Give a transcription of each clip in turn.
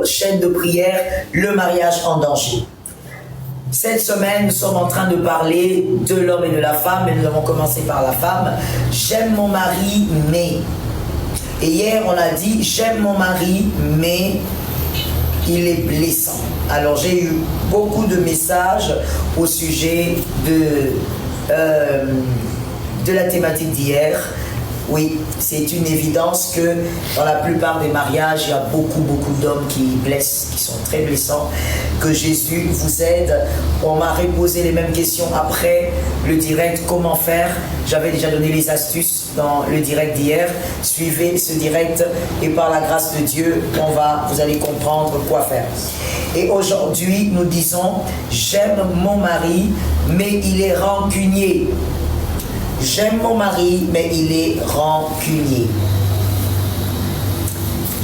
chaîne de prière, le mariage en danger. Cette semaine, nous sommes en train de parler de l'homme et de la femme, et nous avons commencé par la femme. J'aime mon mari, mais... Et hier, on a dit, j'aime mon mari, mais il est blessant. Alors, j'ai eu beaucoup de messages au sujet de la thématique d'hier. Oui, c'est une évidence que dans la plupart des mariages, il y a beaucoup d'hommes qui blessent, qui sont très blessants. Que Jésus vous aide. On m'a reposé les mêmes questions après le direct. Comment faire? J'avais déjà donné les astuces dans le direct d'hier. Suivez ce direct et par la grâce de Dieu, vous allez comprendre quoi faire. Et aujourd'hui, nous disons, j'aime mon mari, mais il est rancunier. J'aime mon mari, mais il est rancunier.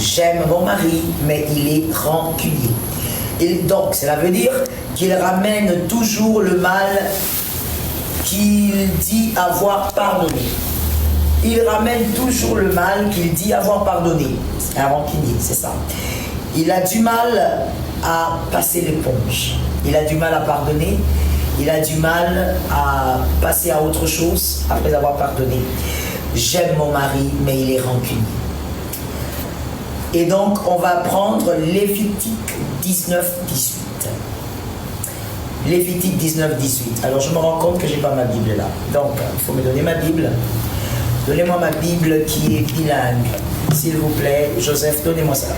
J'aime mon mari, mais il est rancunier. Et donc, cela veut dire qu'il ramène toujours le mal qu'il dit avoir pardonné. Il ramène toujours le mal qu'il dit avoir pardonné. C'est un rancunier, c'est ça. Il a du mal à passer l'éponge. Il a du mal à pardonner. Il a du mal à passer à autre chose après avoir pardonné. J'aime mon mari, mais il est rancunier. Et donc, on va prendre Lévitique 19, 18. Lévitique 19, 18. Alors, je me rends compte que je n'ai pas ma Bible là. Donc, il faut me donner ma Bible. Donnez-moi ma Bible qui est bilingue. S'il vous plaît, Joseph, donnez-moi ça.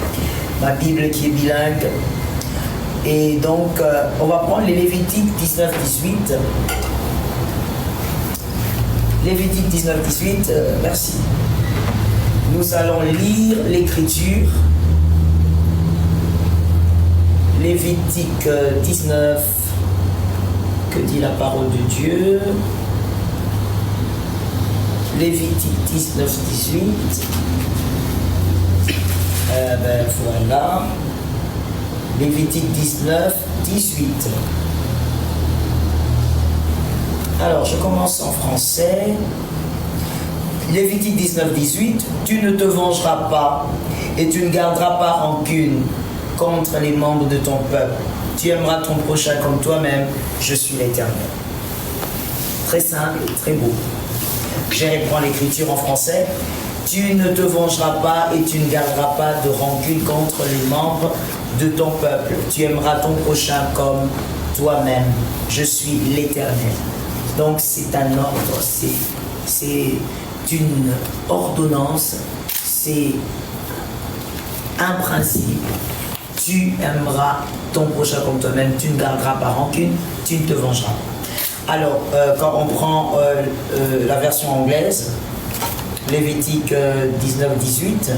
Ma Bible qui est bilingue. Et donc, on va prendre les Lévitique 19, 18. Lévitique 19, 18, merci. Nous allons lire l'Écriture. Lévitique 19, que dit la parole de Dieu? Lévitique 19, 18. Voilà. Lévitique 19, 18. Alors, je commence en français. Lévitique 19, 18. Tu ne te vengeras pas et tu ne garderas pas rancune contre les membres de ton peuple. Tu aimeras ton prochain comme toi-même. Je suis l'Éternel. Très simple, très beau. Je reprends l'écriture en français. Tu ne te vengeras pas et tu ne garderas pas de rancune contre les membres de ton peuple. Tu aimeras ton prochain comme toi-même. Je suis l'Éternel. Donc c'est un ordre, c'est une ordonnance, c'est un principe. Tu aimeras ton prochain comme toi-même. Tu ne garderas pas rancune, tu ne te vengeras pas. Alors, quand on prend la version anglaise, Lévitique 19, 18,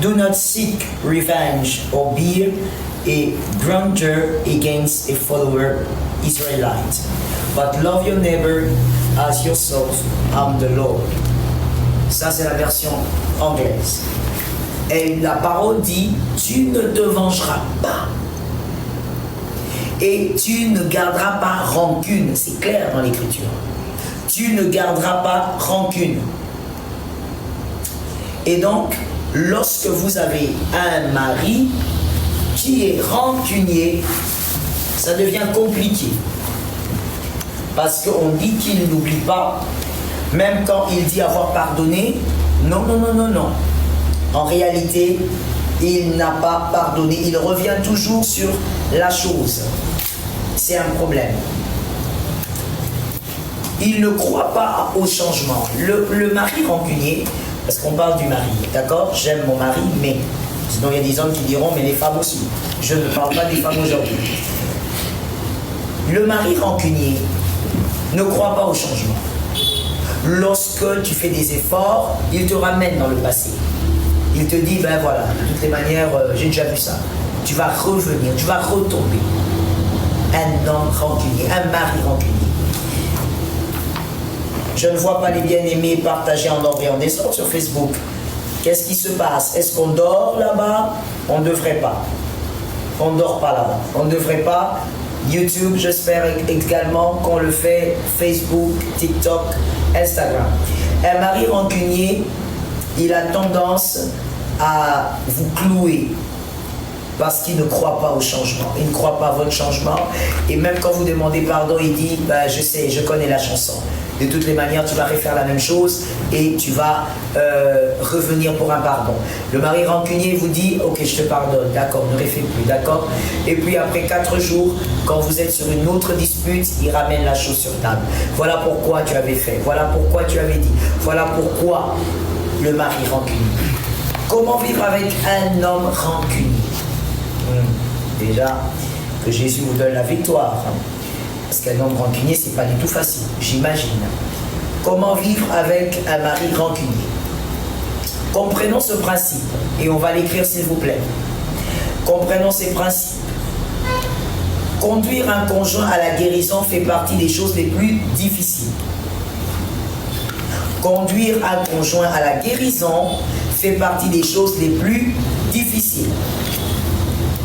do not seek revenge or be a grudger against a follower Israelite, but love your neighbor as yourself. I'm the Lord. Ça, c'est la version anglaise. Et la parole dit, tu ne te vengeras pas. Et tu ne garderas pas rancune. C'est clair dans l'écriture. Tu ne garderas pas rancune. Et donc, lorsque vous avez un mari qui est rancunier, ça devient compliqué. Parce qu'on dit qu'il n'oublie pas, même quand il dit avoir pardonné. Non. En réalité, il n'a pas pardonné. Il revient toujours sur la chose. C'est un problème. Il ne croit pas au changement. Le mari rancunier, parce qu'on parle du mari, d'accord? J'aime mon mari, mais... Sinon, il y a des hommes qui diront, mais les femmes aussi. Je ne parle pas des femmes aujourd'hui. Le mari rancunier ne croit pas au changement. Lorsque tu fais des efforts, il te ramène dans le passé. Il te dit, ben voilà, de toutes les manières, j'ai déjà vu ça. Tu vas revenir, tu vas retomber. Un homme rancunier, un mari rancunier. Je ne vois pas les bien-aimés partager en ordre et en désordre sur Facebook. Qu'est-ce qui se passe? Est-ce qu'on dort là-bas? On ne devrait pas. On ne dort pas là-bas. On ne devrait pas. YouTube, j'espère également qu'on le fait. Facebook, TikTok, Instagram. Un mari rancunier, il a tendance à vous clouer Parce qu'il ne croit pas au changement. Il ne croit pas à votre changement. Et même quand vous demandez pardon, il dit, bah, je sais, je connais la chanson. De toutes les manières, tu vas refaire la même chose et tu vas revenir pour un pardon. Le mari rancunier vous dit, ok, je te pardonne, d'accord, ne refais plus, d'accord. Et puis après 4 jours, quand vous êtes sur une autre dispute, il ramène la chose sur table. Voilà pourquoi tu avais fait, voilà pourquoi tu avais dit, voilà pourquoi le mari rancunier. Comment vivre avec un homme rancunier? Déjà, que Jésus vous donne la victoire. Parce qu'un homme rancunier, c'est pas du tout facile, j'imagine. Comment vivre avec un mari rancunier? Comprenons ce principe, et on va l'écrire s'il vous plaît. Comprenons ces principes. Conduire un conjoint à la guérison fait partie des choses les plus difficiles. Conduire un conjoint à la guérison fait partie des choses les plus difficiles.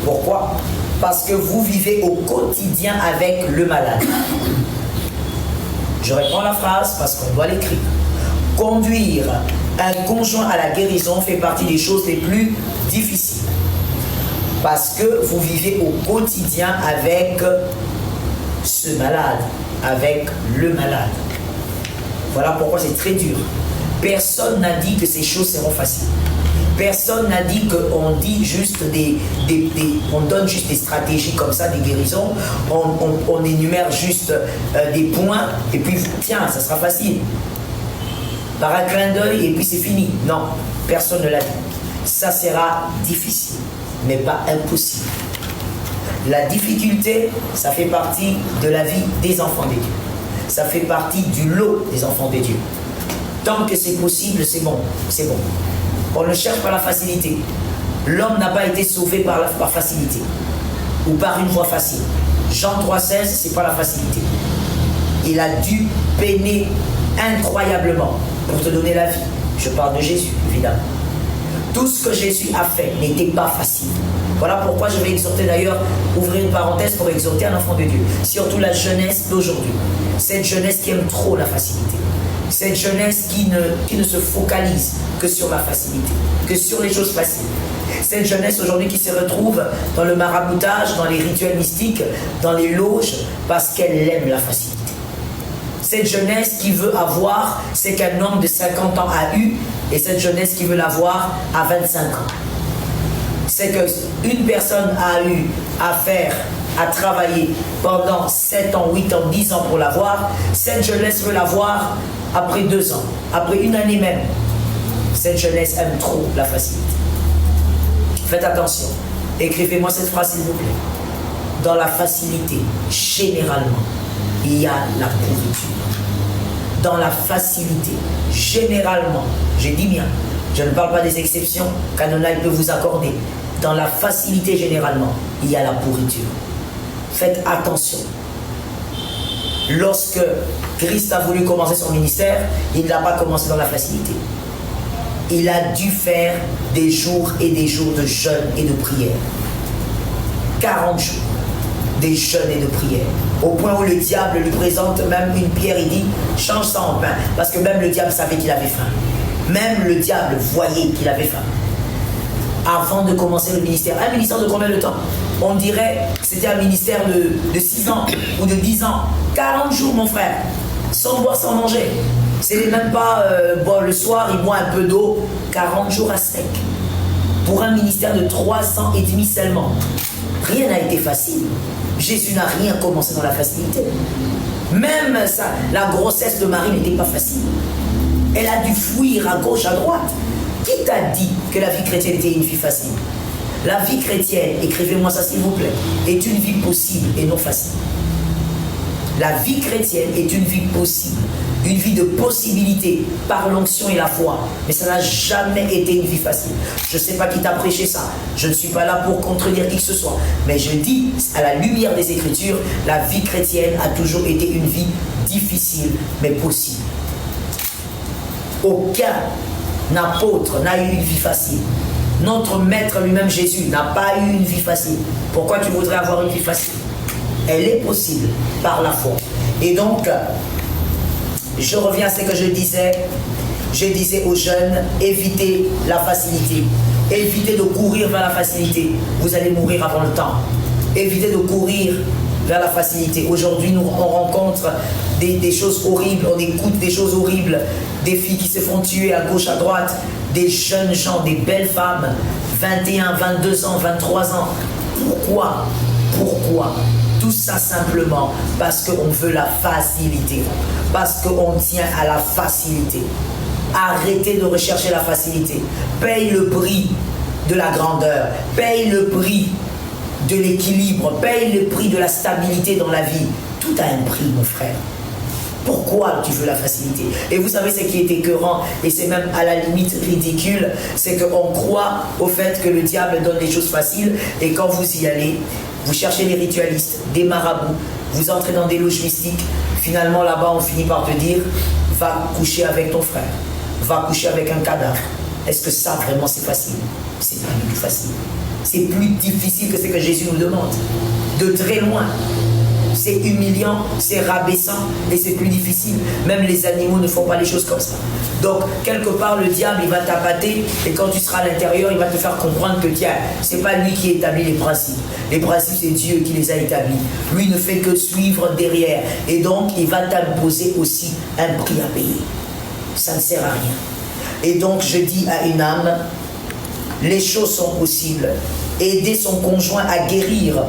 Pourquoi? Parce que vous vivez au quotidien avec le malade. Je reprends la phrase parce qu'on doit l'écrire. Conduire un conjoint à la guérison fait partie des choses les plus difficiles. Parce que vous vivez au quotidien avec ce malade, avec le malade. Voilà pourquoi c'est très dur. Personne n'a dit que ces choses seront faciles. Personne n'a dit qu'on dit juste on donne juste des stratégies comme ça, des guérisons, on énumère juste des points et puis tiens, ça sera facile. Par un clin d'œil et puis c'est fini. Non, personne ne l'a dit. Ça sera difficile, mais pas impossible. La difficulté, ça fait partie de la vie des enfants de Dieu. Ça fait partie du lot des enfants de Dieu. Tant que c'est possible, c'est bon, c'est bon. On ne cherche pas la facilité. L'homme n'a pas été sauvé par facilité ou par une voie facile. Jean 3,16, c'est pas la facilité. Il a dû peiner incroyablement pour te donner la vie. Je parle de Jésus, évidemment. Tout ce que Jésus a fait n'était pas facile. Voilà pourquoi je vais exhorter d'ailleurs, ouvrir une parenthèse pour exhorter un enfant de Dieu. Surtout la jeunesse d'aujourd'hui. Cette jeunesse qui aime trop la facilité. Cette jeunesse qui ne se focalise que sur la facilité, que sur les choses faciles. Cette jeunesse aujourd'hui qui se retrouve dans le maraboutage, dans les rituels mystiques, dans les loges, parce qu'elle aime la facilité. Cette jeunesse qui veut avoir ce qu'un homme de 50 ans a eu, et cette jeunesse qui veut l'avoir à 25 ans. C'est qu'une personne a eu à faire, à travailler pendant 7 ans, 8 ans, 10 ans pour l'avoir. Cette jeunesse veut l'avoir après 2 ans, après une année même. Cette jeunesse aime trop la facilité. Faites attention. Écrivez-moi cette phrase s'il vous plaît. Dans la facilité, généralement, il y a la pourriture. Dans la facilité, généralement, j'ai dit bien, je ne parle pas des exceptions qu'Adonai peut vous accorder. Dans la facilité, généralement, il y a la pourriture. Faites attention. Lorsque Christ a voulu commencer son ministère, il n'a pas commencé dans la facilité. Il a dû faire des jours et des jours de jeûne et de prière. 40 jours des jeûnes et de prière. Au point où le diable lui présente même une pierre, il dit change ça en pain. Parce que même le diable savait qu'il avait faim. Même le diable voyait qu'il avait faim. Avant de commencer le ministère. Un ministère de combien de temps? On dirait que c'était un ministère de 6 ans ou de 10 ans. 40 jours mon frère, sans boire, sans manger. C'est même pas bon, le soir il boit un peu d'eau. 40 jours à sec. Pour un ministère de 3 ans et demi seulement. Rien n'a été facile. Jésus n'a rien commencé dans la facilité. Même ça, la grossesse de Marie n'était pas facile. Elle a dû fuir à gauche, à droite. Qui t'a dit que la vie chrétienne était une vie facile? La vie chrétienne, écrivez-moi ça s'il vous plaît, est une vie possible et non facile. La vie chrétienne est une vie possible, une vie de possibilité par l'onction et la foi. Mais ça n'a jamais été une vie facile. Je ne sais pas qui t'a prêché ça. Je ne suis pas là pour contredire qui que ce soit. Mais je dis, à la lumière des Écritures, la vie chrétienne a toujours été une vie difficile, mais possible. Aucun apôtre n'a eu une vie facile. Notre maître lui-même, Jésus, n'a pas eu une vie facile. Pourquoi tu voudrais avoir une vie facile? Elle est possible par la foi. Et donc, je reviens à ce que je disais aux jeunes, évitez la facilité. Évitez de courir vers la facilité. Vous allez mourir avant le temps. Évitez de courir vers la facilité. Aujourd'hui, on rencontre des choses horribles, on écoute des choses horribles, des filles qui se font tuer à gauche, à droite, des jeunes gens, des belles femmes, 21, 22 ans, 23 ans. Pourquoi? Pourquoi? Tout ça simplement parce qu'on veut la facilité, parce qu'on tient à la facilité. Arrêtez de rechercher la facilité. Paye le prix de la grandeur, paye le prix de l'équilibre, paye le prix de la stabilité dans la vie. Tout a un prix, mon frère. Pourquoi tu veux la facilité? Et vous savez ce qui est écœurant, et c'est même à la limite ridicule, c'est qu'on croit au fait que le diable donne des choses faciles, et quand vous y allez, vous cherchez les ritualistes, des marabouts, vous entrez dans des loges mystiques, finalement là-bas on finit par te dire, va coucher avec ton frère, va coucher avec un cadavre. Est-ce que ça vraiment c'est facile? C'est pas du tout facile. C'est plus difficile que ce que Jésus nous demande. De très loin. C'est humiliant, c'est rabaissant et c'est plus difficile. Même les animaux ne font pas les choses comme ça. Donc, quelque part, le diable, il va t'appâter et quand tu seras à l'intérieur, il va te faire comprendre que tiens, c'est pas lui qui établit les principes. Les principes, c'est Dieu qui les a établis. Lui ne fait que suivre derrière. Et donc, il va t'imposer aussi un prix à payer. Ça ne sert à rien. Et donc, je dis à une âme, les choses sont possibles. Aider son conjoint à guérir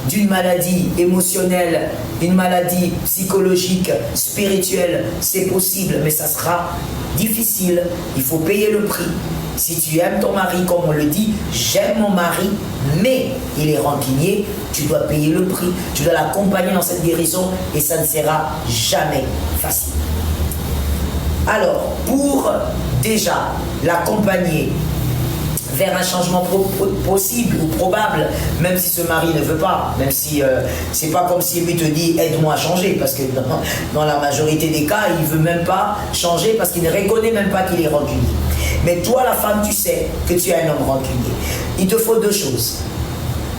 d'une maladie émotionnelle, une maladie psychologique, spirituelle, c'est possible, mais ça sera difficile. Il faut payer le prix. Si tu aimes ton mari, comme on le dit, j'aime mon mari, mais il est rancunier, tu dois payer le prix. Tu dois l'accompagner dans cette guérison et ça ne sera jamais facile. Alors, pour déjà l'accompagner vers un changement possible ou probable, même si ce mari ne veut pas, même si c'est pas comme si lui te dit aide-moi à changer, parce que dans la majorité des cas, il veut même pas changer parce qu'il ne reconnaît même pas qu'il est rancunier. Mais toi, la femme, tu sais que tu es un homme rancunier. Il te faut deux choses.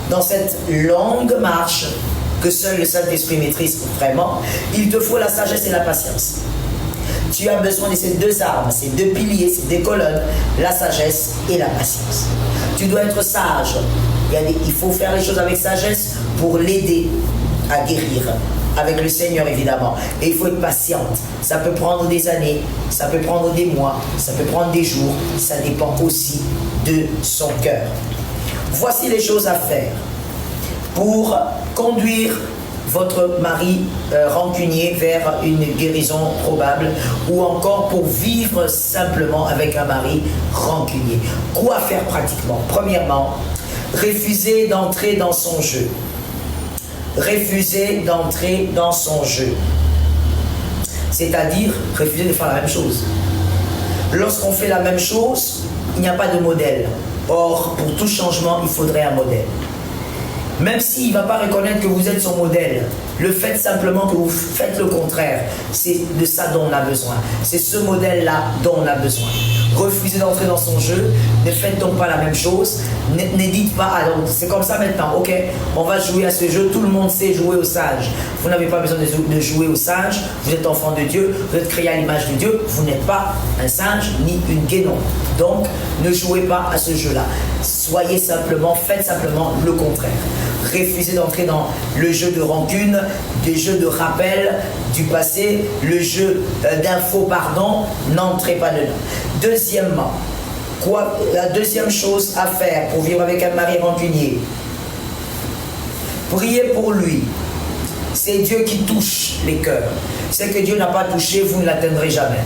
Dans cette longue marche que seul le Saint-Esprit maîtrise vraiment, il te faut la sagesse et la patience. Tu as besoin de ces deux armes, ces deux piliers, ces deux colonnes, la sagesse et la patience. Tu dois être sage. Il faut faire les choses avec sagesse pour l'aider à guérir. Avec le Seigneur, évidemment. Et il faut être patiente. Ça peut prendre des années, ça peut prendre des mois, ça peut prendre des jours. Ça dépend aussi de son cœur. Voici les choses à faire pour conduire votre mari rancunier vers une guérison probable ou encore pour vivre simplement avec un mari rancunier. Quoi faire pratiquement? Premièrement, refuser d'entrer dans son jeu. Refuser d'entrer dans son jeu. C'est-à-dire refuser de faire la même chose. Lorsqu'on fait la même chose, il n'y a pas de modèle. Or, pour tout changement, il faudrait un modèle. Même s'il ne va pas reconnaître que vous êtes son modèle, le fait simplement que vous faites le contraire, c'est de ça dont on a besoin. C'est ce modèle-là dont on a besoin. Refusez d'entrer dans son jeu, ne faites donc pas la même chose, ne dites pas, alors c'est comme ça maintenant, ok, on va jouer à ce jeu, tout le monde sait jouer au sage. Vous n'avez pas besoin de jouer au sage, vous êtes enfant de Dieu, vous êtes créé à l'image de Dieu, vous n'êtes pas un singe ni une guénon. Donc, ne jouez pas à ce jeu-là. Soyez simplement, faites simplement le contraire. Refusez d'entrer dans le jeu de rancune, des jeux de rappel du passé, le jeu d'un faux pardon, n'entrez pas dedans. Deuxièmement, la deuxième chose à faire pour vivre avec un mari rancunier, priez pour lui. C'est Dieu qui touche les cœurs. C'est que Dieu n'a pas touché, vous ne l'atteindrez jamais.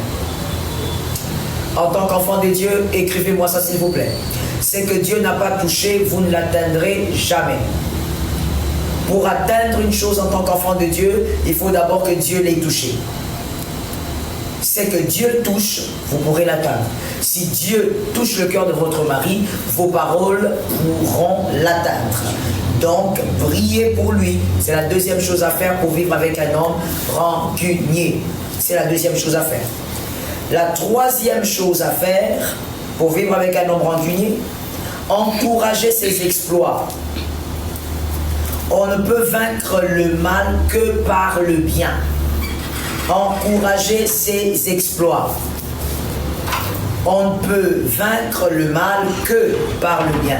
En tant qu'enfant de Dieu, écrivez-moi ça s'il vous plaît. C'est que Dieu n'a pas touché, vous ne l'atteindrez jamais. Pour atteindre une chose en tant qu'enfant de Dieu, il faut d'abord que Dieu l'ait touché. C'est que Dieu touche, vous pourrez l'atteindre. Si Dieu touche le cœur de votre mari, vos paroles pourront l'atteindre. Donc, priez pour lui. C'est la deuxième chose à faire pour vivre avec un homme rancunier. C'est la deuxième chose à faire. La troisième chose à faire pour vivre avec un homme rancunier, encourager ses exploits. On ne peut vaincre le mal que par le bien. Encourager ses exploits. On ne peut vaincre le mal que par le bien.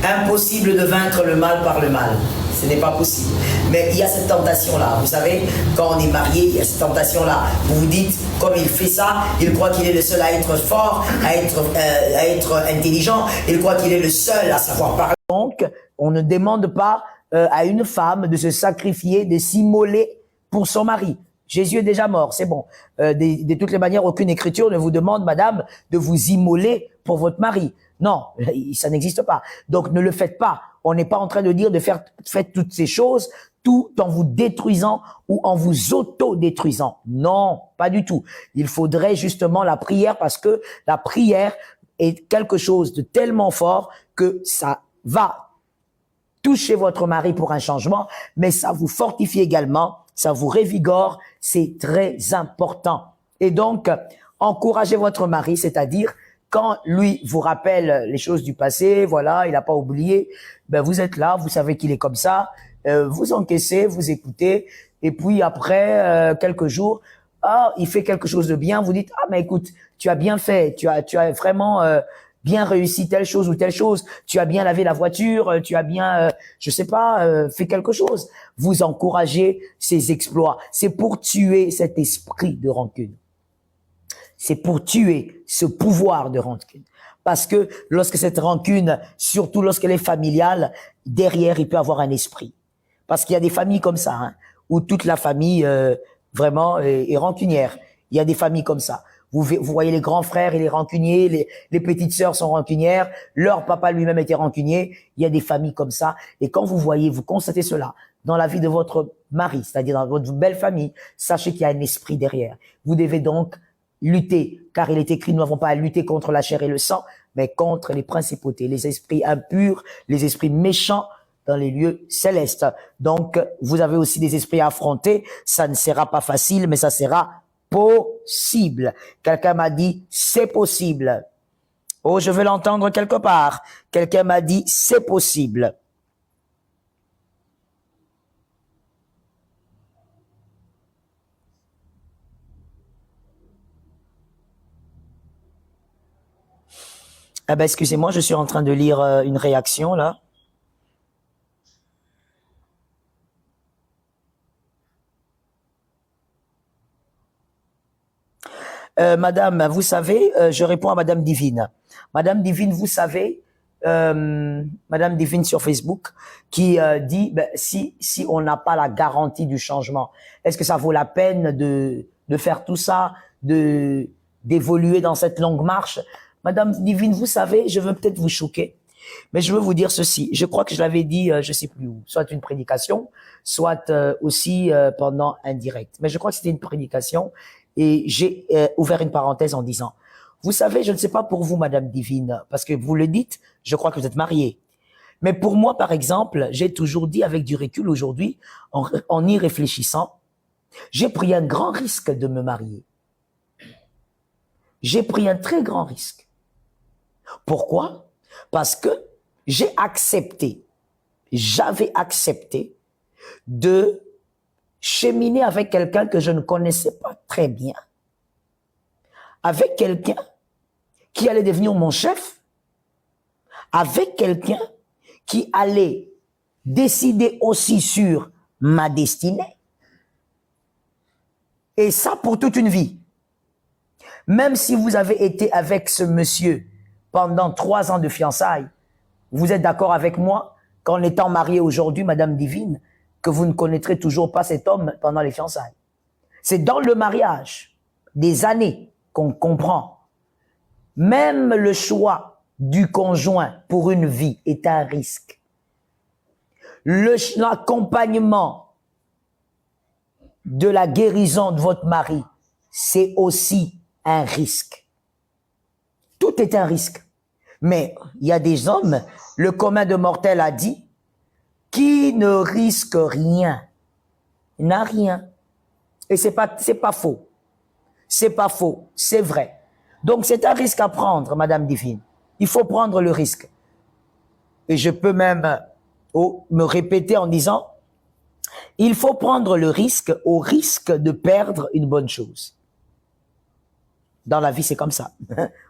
Impossible de vaincre le mal par le mal. Ce n'est pas possible. Mais il y a cette tentation-là. Vous savez, quand on est marié, il y a cette tentation-là. Vous vous dites, comme il fait ça, il croit qu'il est le seul à être fort, à être intelligent. Il croit qu'il est le seul à savoir parler. Donc, on ne demande pas à une femme de se sacrifier, de s'immoler pour son mari. Jésus est déjà mort, c'est bon. De toutes les manières, aucune écriture ne vous demande, madame, de vous immoler pour votre mari. Non, ça n'existe pas. Donc, ne le faites pas. On n'est pas en train de dire de faire faites toutes ces choses tout en vous détruisant ou en vous auto-détruisant. Non, pas du tout. Il faudrait justement la prière parce que la prière est quelque chose de tellement fort que ça va toucher votre mari pour un changement, mais ça vous fortifie également, ça vous révigore, c'est très important. Et donc, encouragez votre mari, c'est-à-dire quand lui vous rappelle les choses du passé, voilà, il n'a pas oublié, ben vous êtes là, vous savez qu'il est comme ça, vous encaissez, vous écoutez, et puis après quelques jours, ah, il fait quelque chose de bien, vous dites, ah mais écoute, tu as bien fait, tu as vraiment bien réussi telle chose ou telle chose, tu as bien lavé la voiture, tu as bien, je sais pas, fait quelque chose. Vous encouragez ses exploits. C'est pour tuer cet esprit de rancune. C'est pour tuer ce pouvoir de rancune. Parce que lorsque cette rancune, surtout lorsqu'elle est familiale, derrière, il peut avoir un esprit. Parce qu'il y a des familles comme ça, hein, où toute la famille vraiment est rancunière. Il y a des familles comme ça. Vous voyez les grands frères, il est rancunier, les petites sœurs sont rancunières, leur papa lui-même était rancunier. Il y a des familles comme ça. Et quand vous voyez, vous constatez cela dans la vie de votre mari, c'est-à-dire dans votre belle famille, sachez qu'il y a un esprit derrière. Vous devez donc lutter, car il est écrit, nous n'avons pas à lutter contre la chair et le sang, mais contre les principautés, les esprits impurs, les esprits méchants dans les lieux célestes. Donc, vous avez aussi des esprits à affronter. Ça ne sera pas facile, mais ça sera possible. Quelqu'un m'a dit, c'est possible. Oh, je veux l'entendre quelque part. Quelqu'un m'a dit, c'est possible. Ah ben, excusez-moi, je suis en train de lire une réaction, là. Madame, vous savez, je réponds à Madame Divine. Madame Divine, vous savez, Madame Divine sur Facebook, qui dit, ben, si on n'a pas la garantie du changement, est-ce que ça vaut la peine de faire tout ça, d'évoluer dans cette longue marche? Madame Divine, vous savez, je veux peut-être vous choquer, mais je veux vous dire ceci. Je crois que je l'avais dit, je sais plus où, soit une prédication, soit aussi pendant un direct. Mais je crois que c'était une prédication. Et j'ai ouvert une parenthèse en disant, vous savez, je ne sais pas pour vous, Madame Divine, parce que vous le dites, je crois que vous êtes mariée. Mais pour moi, par exemple, j'ai toujours dit avec du recul aujourd'hui, en y réfléchissant, j'ai pris un grand risque de me marier. J'ai pris un très grand risque. Pourquoi? Parce que j'avais accepté de cheminer avec quelqu'un que je ne connaissais pas très bien, avec quelqu'un qui allait devenir mon chef, avec quelqu'un qui allait décider aussi sur ma destinée, et ça pour toute une vie. Même si vous avez été avec ce monsieur pendant 3 ans de fiançailles, vous êtes d'accord avec moi qu'en étant marié aujourd'hui, Madame Divine, que vous ne connaîtrez toujours pas cet homme pendant les fiançailles. C'est dans le mariage, des années, qu'on comprend. Même le choix du conjoint pour une vie est un risque. L'accompagnement de la guérison de votre mari, c'est aussi un risque. Tout est un risque. Mais il y a des hommes, le commun de mortels a dit, qui ne risque rien, n'a rien. Et c'est pas faux. C'est pas faux, c'est vrai. Donc c'est un risque à prendre, Madame Divine. Il faut prendre le risque. Et je peux même me répéter en disant, il faut prendre le risque au risque de perdre une bonne chose. Dans la vie, c'est comme ça.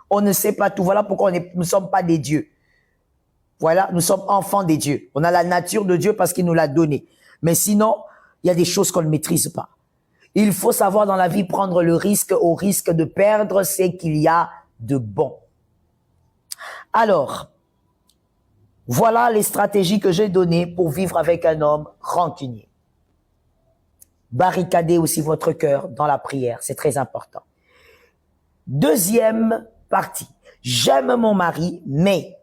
On ne sait pas tout. Voilà pourquoi nous ne sommes pas des dieux. Voilà, nous sommes enfants des dieux. On a la nature de Dieu parce qu'il nous l'a donnée. Mais sinon, il y a des choses qu'on ne maîtrise pas. Il faut savoir dans la vie prendre le risque au risque de perdre ce qu'il y a de bon. Alors, voilà les stratégies que j'ai données pour vivre avec un homme rancunier. Barricadez aussi votre cœur dans la prière, c'est très important. Deuxième partie, j'aime mon mari, mais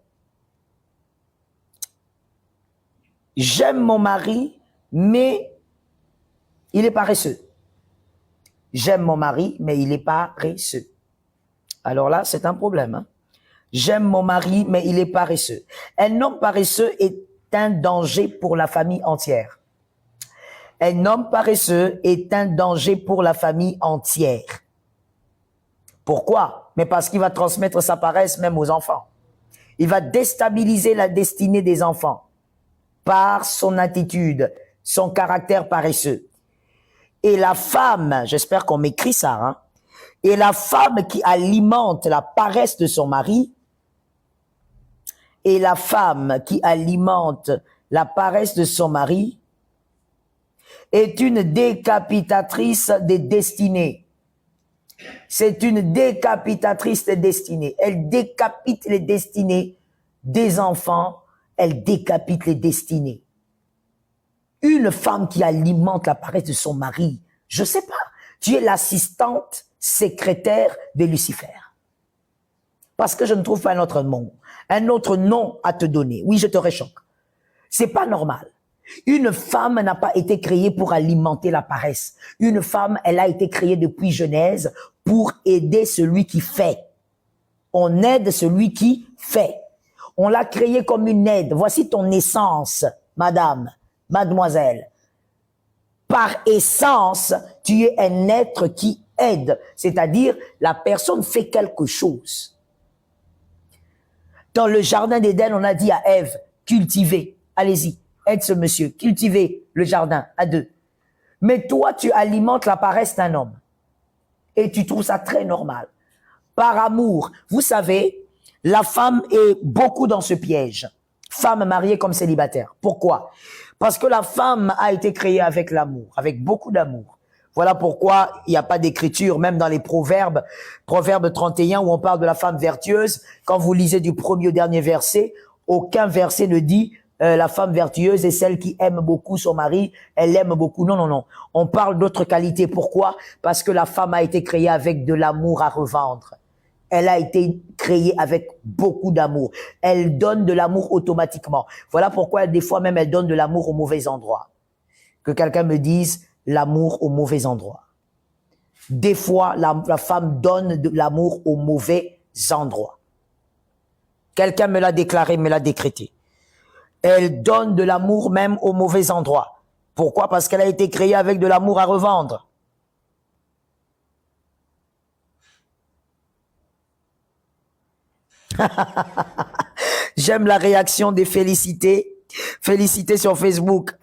il est paresseux. J'aime mon mari, mais il est paresseux. Alors là, c'est un problème. Hein? J'aime mon mari, mais il est paresseux. Un homme paresseux est un danger pour la famille entière. Un homme paresseux est un danger pour la famille entière. Pourquoi? Mais parce qu'il va transmettre sa paresse même aux enfants. Il va déstabiliser la destinée des enfants par son attitude, son caractère paresseux. Et la femme, j'espère qu'on m'écrit ça, hein, et la femme qui alimente la paresse de son mari, et la femme qui alimente la paresse de son mari est une décapitatrice des destinées. C'est une décapitatrice des destinées. Elle décapite les destinées des enfants, elle décapite les destinées. Une femme qui alimente la paresse de son mari, je sais pas, tu es l'assistante secrétaire de Lucifer. Parce que je ne trouve pas un autre nom à te donner. Oui, je te réchoque. C'est pas normal. Une femme n'a pas été créée pour alimenter la paresse. Une femme, elle a été créée depuis Genèse pour aider celui qui fait. On aide celui qui fait. On l'a créée comme une aide. Voici ton essence, madame, mademoiselle. Par essence, tu es un être qui aide. C'est-à-dire, la personne fait quelque chose. Dans le jardin d'Éden, on a dit à Ève, cultivez, allez-y, aide ce monsieur, cultivez le jardin à deux. Mais toi, tu alimentes la paresse d'un homme. Et tu trouves ça très normal. Par amour, vous savez, la femme est beaucoup dans ce piège. Femme mariée comme célibataire. Pourquoi? Parce que la femme a été créée avec l'amour, avec beaucoup d'amour. Voilà pourquoi il n'y a pas d'écriture, même dans les proverbes, Proverbe 31, où on parle de la femme vertueuse. Quand vous lisez du premier au dernier verset, aucun verset ne dit la femme vertueuse est celle qui aime beaucoup son mari, elle aime beaucoup. Non, non, non. On parle d'autres qualités. Pourquoi? Parce que la femme a été créée avec de l'amour à revendre. Elle a été créée avec beaucoup d'amour. Elle donne de l'amour automatiquement. Voilà pourquoi des fois même elle donne de l'amour au mauvais endroit. Que quelqu'un me dise l'amour au mauvais endroit. Des fois, la femme donne de l'amour au mauvais endroit. Quelqu'un me l'a déclaré, me l'a décrété. Elle donne de l'amour même au mauvais endroit. Pourquoi? Parce qu'elle a été créée avec de l'amour à revendre. J'aime la réaction des Félicités. Félicité sur Facebook.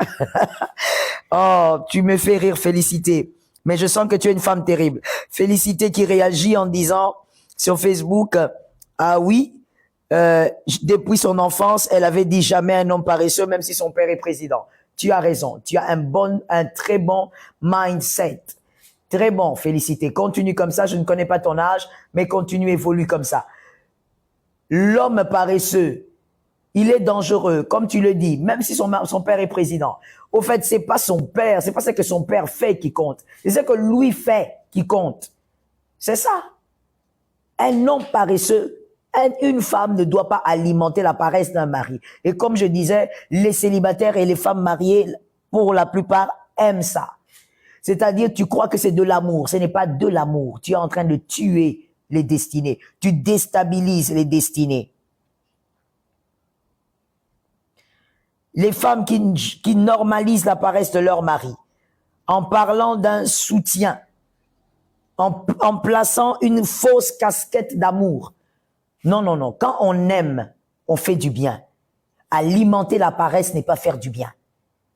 Oh, tu me fais rire, Félicité. Mais je sens que tu es une femme terrible. Félicité qui réagit en disant sur Facebook, ah oui, depuis son enfance, elle avait dit jamais un homme paresseux, même si son père est président. Tu as raison. Tu as un très bon mindset. Très bon, Félicité. Continue comme ça. Je ne connais pas ton âge, mais continue, évolue comme ça. L'homme paresseux, il est dangereux, comme tu le dis, même si son père est président. Au fait, c'est pas son père, c'est pas ce que son père fait qui compte. C'est ce que lui fait qui compte. C'est ça. Un homme paresseux, une femme ne doit pas alimenter la paresse d'un mari. Et comme je disais, les célibataires et les femmes mariées, pour la plupart, aiment ça. C'est-à-dire, tu crois que c'est de l'amour. Ce n'est pas de l'amour. Tu es en train de tuer les destinées. Tu déstabilises les destinées. Les femmes qui normalisent la paresse de leur mari, en parlant d'un soutien, en plaçant une fausse casquette d'amour. Non, non, non. Quand on aime, on fait du bien. Alimenter la paresse n'est pas faire du bien.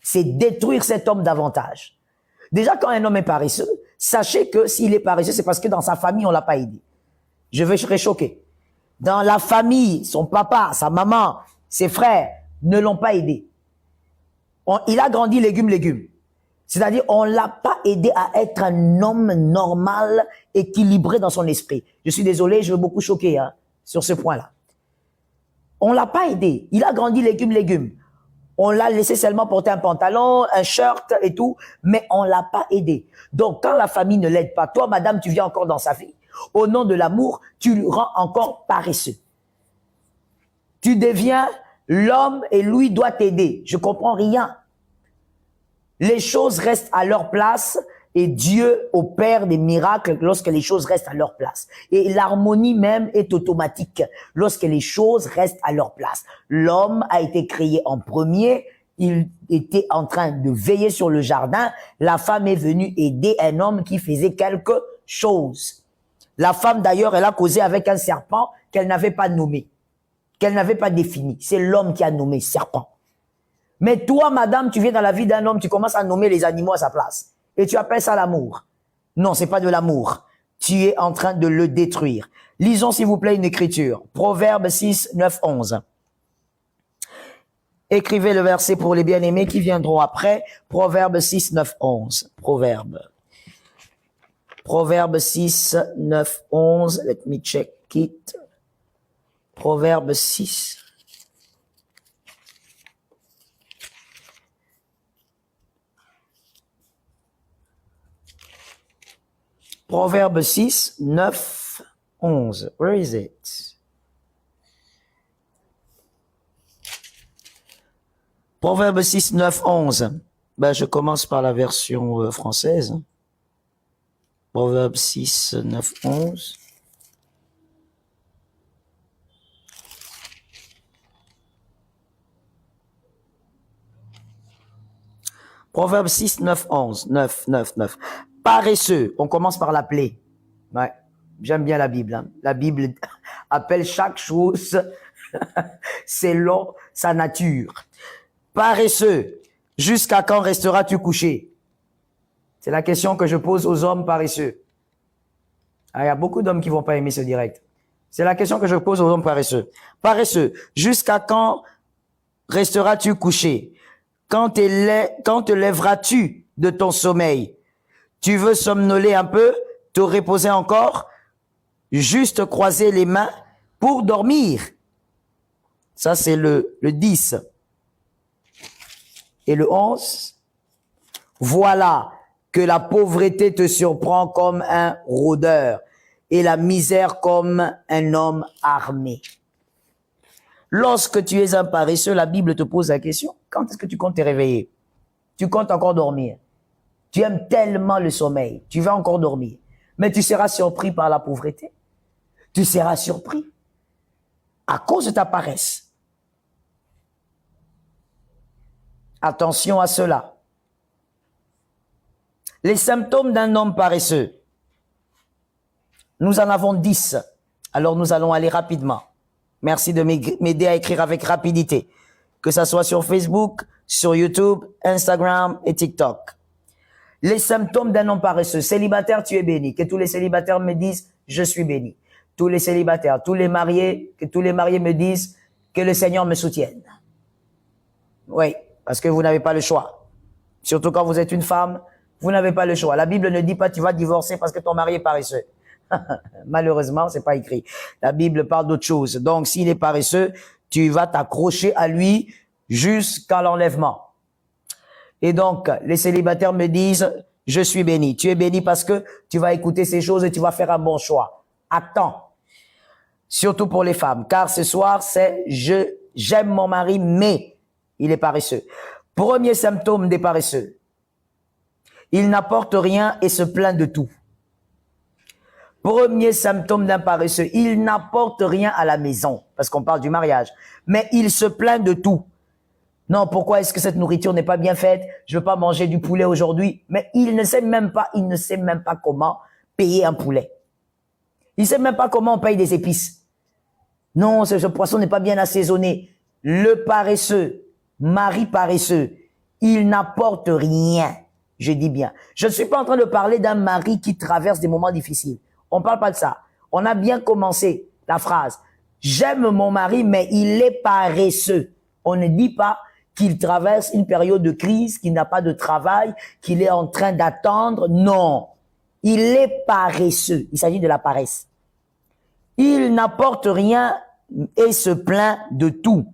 C'est détruire cet homme davantage. Déjà, quand un homme est paresseux, sachez que s'il est paresseux, c'est parce que dans sa famille, on l'a pas aidé. Je vais réchoquer. dans la famille, son papa, sa maman, ses frères ne l'ont pas aidé. Il a grandi légumes. C'est-à-dire, on l'a pas aidé à être un homme normal, équilibré dans son esprit. Je suis désolé, je veux beaucoup choquer sur ce point-là. On l'a pas aidé. Il a grandi légumes. On l'a laissé seulement porter un pantalon, un shirt et tout, mais on l'a pas aidé. Donc, quand la famille ne l'aide pas, toi, madame, tu viens encore dans sa vie. Au nom de l'amour, tu le rends encore paresseux. Tu deviens l'homme et lui doit t'aider. Je comprends rien. Les choses restent à leur place et Dieu opère des miracles lorsque les choses restent à leur place. Et l'harmonie même est automatique lorsque les choses restent à leur place. L'homme a été créé en premier, il était en train de veiller sur le jardin, la femme est venue aider un homme qui faisait quelque chose. La femme d'ailleurs, elle a causé avec un serpent qu'elle n'avait pas nommé, qu'elle n'avait pas défini. C'est l'homme qui a nommé serpent. Mais toi, madame, tu viens dans la vie d'un homme, tu commences à nommer les animaux à sa place. Et tu appelles ça l'amour. Non, c'est pas de l'amour. Tu es en train de le détruire. Lisons, s'il vous plaît, une écriture. Proverbe 6, 9, 11. Écrivez le verset pour les bien-aimés qui viendront après. Proverbe 6, 9, 11. Proverbe 6, 9, 11. Let me check it. Proverbe 6. Proverbe 6, 9, 11. Where is it? Proverbe 6, 9, 11. Ben, je commence par la version française. Proverbe 6, 9, 11. Proverbe 6, 9, 11. 9, 9, 9. Paresseux, on commence par l'appeler. Ouais, j'aime bien la Bible. La Bible appelle chaque chose selon sa nature. Paresseux, jusqu'à quand resteras-tu couché? C'est la question que je pose aux hommes paresseux. Il y a beaucoup d'hommes qui vont pas aimer ce direct. C'est la question que je pose aux hommes paresseux. Paresseux, jusqu'à quand resteras-tu couché? Quand te lèveras-tu de ton sommeil? Tu veux somnoler un peu, te reposer encore, juste croiser les mains pour dormir. Ça, c'est le 10. Et le 11. Voilà que la pauvreté te surprend comme un rôdeur et la misère comme un homme armé. Lorsque tu es un paresseux, la Bible te pose la question, quand est-ce que tu comptes te réveiller? Tu comptes encore dormir? Tu aimes tellement le sommeil, tu vas encore dormir. Mais tu seras surpris par la pauvreté. Tu seras surpris à cause de ta paresse. Attention à cela. Les symptômes d'un homme paresseux. Nous en avons 10. Alors nous allons aller rapidement. Merci de m'aider à écrire avec rapidité. Que ça soit sur Facebook, sur YouTube, Instagram et TikTok. Les symptômes d'un homme paresseux. Célibataire, tu es béni. Que tous les célibataires me disent, je suis béni. Tous les célibataires, tous les mariés, que tous les mariés me disent que le Seigneur me soutienne. Oui, parce que vous n'avez pas le choix. Surtout quand vous êtes une femme, vous n'avez pas le choix. La Bible ne dit pas tu vas divorcer parce que ton mari est paresseux. Malheureusement, c'est pas écrit. La Bible parle d'autre chose. Donc, s'il est paresseux, tu vas t'accrocher à lui jusqu'à l'enlèvement. Et donc, les célibataires me disent, je suis béni. Tu es béni parce que tu vas écouter ces choses et tu vas faire un bon choix. Attends. Surtout pour les femmes. Car ce soir, c'est j'aime mon mari, mais il est paresseux. Premier symptôme des paresseux. Il n'apporte rien et se plaint de tout. Premier symptôme d'un paresseux. Il n'apporte rien à la maison. Parce qu'on parle du mariage. Mais il se plaint de tout. Non, pourquoi est-ce que cette nourriture n'est pas bien faite? Je veux pas manger du poulet aujourd'hui. Mais il ne sait même pas comment payer un poulet. Il sait même pas comment on paye des épices. Non, ce poisson n'est pas bien assaisonné. Le paresseux, mari paresseux, il n'apporte rien. Je dis bien. Je ne suis pas en train de parler d'un mari qui traverse des moments difficiles. On parle pas de ça. On a bien commencé la phrase. J'aime mon mari, mais il est paresseux. On ne dit pas qu'il traverse une période de crise, qu'il n'a pas de travail, qu'il est en train d'attendre. Non, il est paresseux. Il s'agit de la paresse. Il n'apporte rien et se plaint de tout.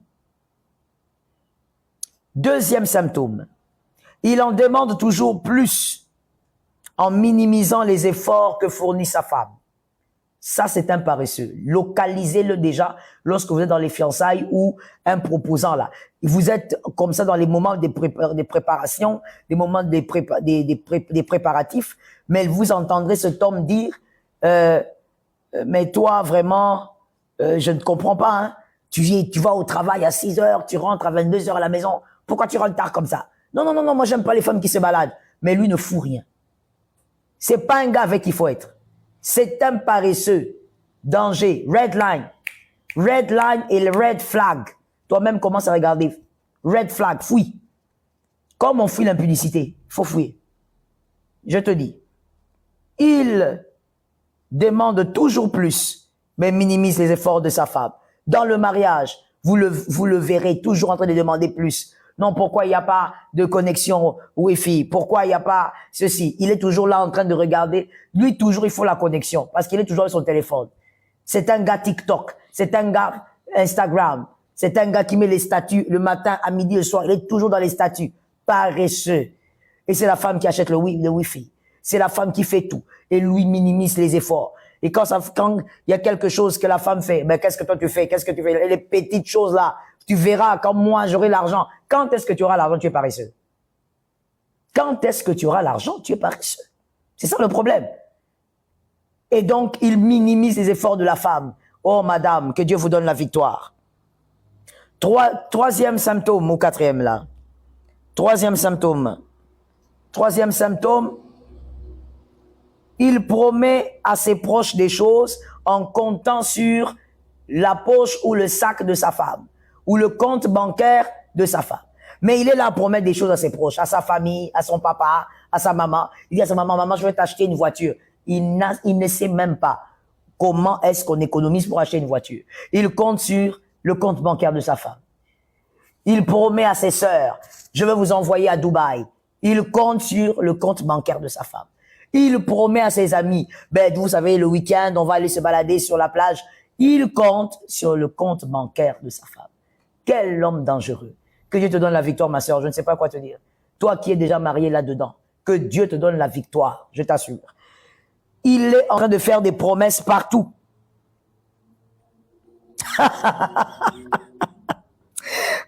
Deuxième symptôme, il en demande toujours plus en minimisant les efforts que fournit sa femme. Ça, c'est un paresseux. Localisez-le déjà lorsque vous êtes dans les fiançailles ou un proposant là. Vous êtes comme ça dans les moments des préparations, des moments des préparatifs, mais vous entendrez cet homme dire mais toi, vraiment, je ne comprends pas. Hein. Tu vas au travail à 6 heures, tu rentres à 22 heures à la maison. Pourquoi tu rentres tard comme ça? Non, non, non, non, moi, j'aime pas les femmes qui se baladent. Mais lui ne fout rien. C'est pas un gars avec qui il faut être. C'est un paresseux. Danger. Red line. Red line et le red flag. Toi-même, commence à regarder. Red flag, fouille. Comme on fouille l'impudicité, faut fouiller. Je te dis. Il demande toujours plus, mais minimise les efforts de sa femme. Dans le mariage, vous le verrez toujours en train de demander plus. Non, pourquoi il n'y a pas de connexion Wi-Fi? Pourquoi il n'y a pas ceci? Il est toujours là en train de regarder. Lui, toujours, il faut la connexion parce qu'il est toujours sur son téléphone. C'est un gars TikTok. C'est un gars Instagram. C'est un gars qui met les statuts le matin, à midi, le soir. Il est toujours dans les statuts. Paresseux. Et c'est la femme qui achète le Wi-Fi. C'est la femme qui fait tout. Et lui minimise les efforts. Et quand il y a quelque chose que la femme fait, ben, qu'est-ce que toi tu fais? Qu'est-ce que tu fais? Et les petites choses là, tu verras quand moi j'aurai l'argent. Quand est-ce que tu auras l'argent? Tu es paresseux. Quand est-ce que tu auras l'argent? Tu es paresseux. C'est ça le problème. Et donc, il minimise les efforts de la femme. Oh, madame, que Dieu vous donne la victoire. Troisième symptôme, ou quatrième là. Troisième symptôme. Troisième symptôme. Il promet à ses proches des choses en comptant sur la poche ou le sac de sa femme, ou le compte bancaire de sa femme. Mais il est là à promettre des choses à ses proches, à sa famille, à son papa, à sa maman. Il dit à sa maman, maman, je vais t'acheter une voiture. Il ne sait même pas comment est-ce qu'on économise pour acheter une voiture. Il compte sur le compte bancaire de sa femme. Il promet à ses sœurs, je vais vous envoyer à Dubaï. Il compte sur le compte bancaire de sa femme. Il promet à ses amis, ben, vous savez, le week-end, on va aller se balader sur la plage. Il compte sur le compte bancaire de sa femme. Quel homme dangereux. Que Dieu te donne la victoire, ma sœur. Je ne sais pas quoi te dire. Toi qui es déjà marié là-dedans, que Dieu te donne la victoire, je t'assure. Il est en train de faire des promesses partout.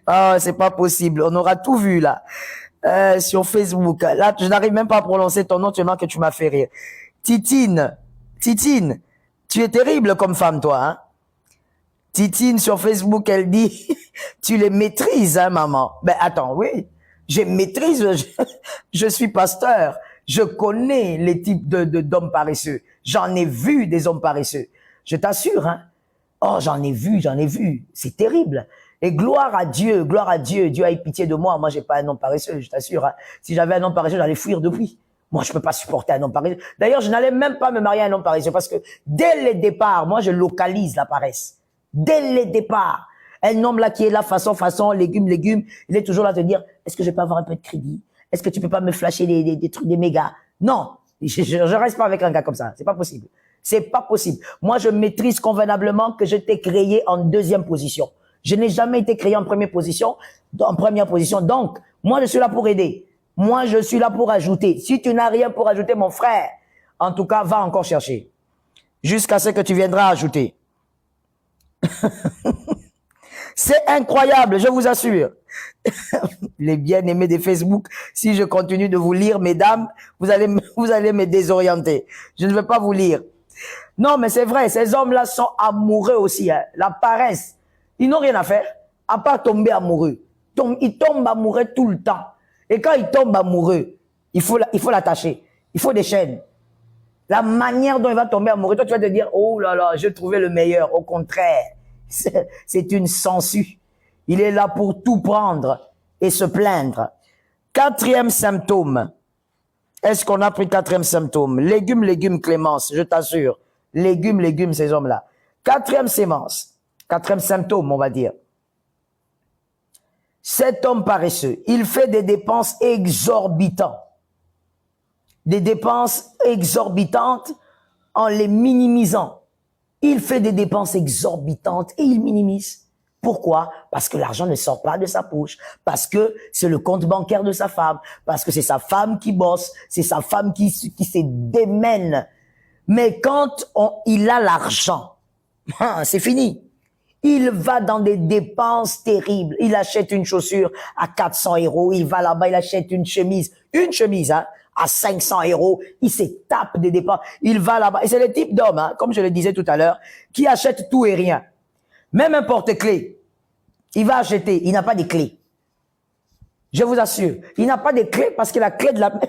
Ah, c'est pas possible. On aura tout vu là. Sur Facebook. Là, je n'arrive même pas à prononcer ton nom tellement que tu m'as fait rire. Titine, tu es terrible comme femme, toi. Hein? Titine, sur Facebook, elle dit, tu les maîtrises, hein, maman. Ben, attends, oui, je maîtrise, je suis pasteur. Je connais les types d'hommes paresseux. J'en ai vu des hommes paresseux. Je t'assure, hein. Oh, j'en ai vu. C'est terrible. Et gloire à Dieu. Dieu a eu pitié de moi. Moi, j'ai pas un homme paresseux, je t'assure. Hein. Si j'avais un homme paresseux, j'allais fuir depuis. Moi, je peux pas supporter un homme paresseux. D'ailleurs, je n'allais même pas me marier à un homme paresseux parce que dès le départ, moi, je localise la paresse. Dès le départ. Un homme là qui est là, façon, légumes, il est toujours là à te dire, est-ce que je peux avoir un peu de crédit? Est-ce que tu peux pas me flasher des trucs, des mégas? Non. Je reste pas avec un gars comme ça. C'est pas possible. C'est pas possible. Moi, je maîtrise convenablement que je t'ai créé en deuxième position. Je n'ai jamais été créé en première position. Donc, moi, je suis là pour aider. Moi, je suis là pour ajouter. Si tu n'as rien pour ajouter, mon frère, en tout cas, va encore chercher. Jusqu'à ce que tu viendras ajouter. C'est incroyable, je vous assure. Les bien-aimés de Facebook, si je continue de vous lire, mesdames, vous allez me désorienter. Je ne vais pas vous lire. Non, mais c'est vrai, ces hommes-là sont amoureux aussi. Hein. La paresse, ils n'ont rien à faire, à part tomber amoureux. Ils tombent amoureux tout le temps. Et quand ils tombent amoureux, il faut l'attacher. Il faut des chaînes. La manière dont il va tomber amoureux, toi, tu vas te dire, oh là là, j'ai trouvé le meilleur. Au contraire, c'est une sangsue. Il est là pour tout prendre et se plaindre. Quatrième symptôme. Est-ce qu'on a pris quatrième symptôme? Légumes, Clémence, je t'assure. Légumes, ces hommes-là. Quatrième sémence. Quatrième symptôme, on va dire. Cet homme paresseux, il fait des dépenses exorbitantes. Des dépenses exorbitantes en les minimisant. Il fait des dépenses exorbitantes et il minimise. Pourquoi? Parce que l'argent ne sort pas de sa poche. Parce que c'est le compte bancaire de sa femme. Parce que c'est sa femme qui bosse. C'est sa femme qui se démène. Mais quand il a l'argent, c'est fini. Il va dans des dépenses terribles. Il achète une chaussure à 400 €. Il va là-bas, il achète une chemise, hein, à 500 €. Il se tape des dépenses. Il va là-bas. Et c'est le type d'homme, hein, comme je le disais tout à l'heure, qui achète tout et rien. Même un porte-clés. Il va acheter. Il n'a pas de clés. Je vous assure. Il n'a pas de clés parce que la clé de la...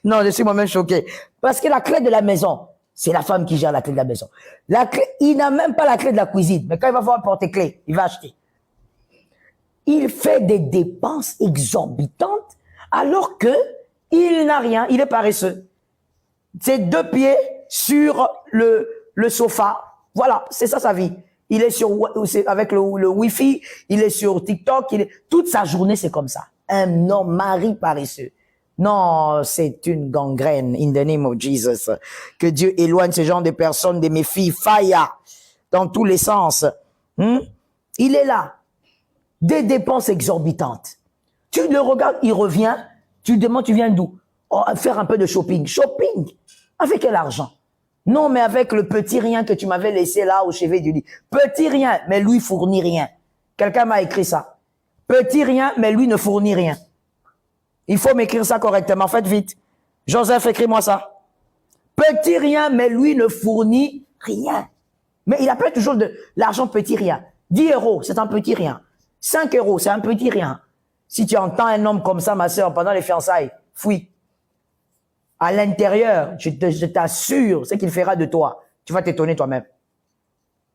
Non, je suis moi-même choqué. Parce que la clé de la maison, c'est la femme qui gère la clé de la maison. La clé, il n'a même pas la clé de la cuisine. Mais quand il va voir un porte-clés, il va acheter. Il fait des dépenses exorbitantes alors que il n'a rien. Il est paresseux. C'est 2 pieds sur le sofa. Voilà, c'est ça sa vie. Il est avec le Wi-Fi, il est sur TikTok, toute sa journée, c'est comme ça. Un homme, mari paresseux. Non, c'est une gangrène, in the name of Jesus. Que Dieu éloigne ce genre de personnes de mes filles, faya, dans tous les sens. Il est là. Des dépenses exorbitantes. Tu le regardes, il revient, tu lui demandes, tu viens d'où? Oh, faire un peu de shopping. Shopping? Avec quel argent? Non, mais avec le petit rien que tu m'avais laissé là au chevet du lit. Petit rien, mais lui fournit rien. Quelqu'un m'a écrit ça. Petit rien, mais lui ne fournit rien. Il faut m'écrire ça correctement. Faites vite. Joseph, écris-moi ça. Petit rien, mais lui ne fournit rien. Mais il appelle toujours de l'argent petit rien. 10 €, c'est un petit rien. 5 €, c'est un petit rien. Si tu entends un homme comme ça, ma sœur, pendant les fiançailles, fuis. À l'intérieur, je t'assure, ce qu'il fera de toi. Tu vas t'étonner toi-même.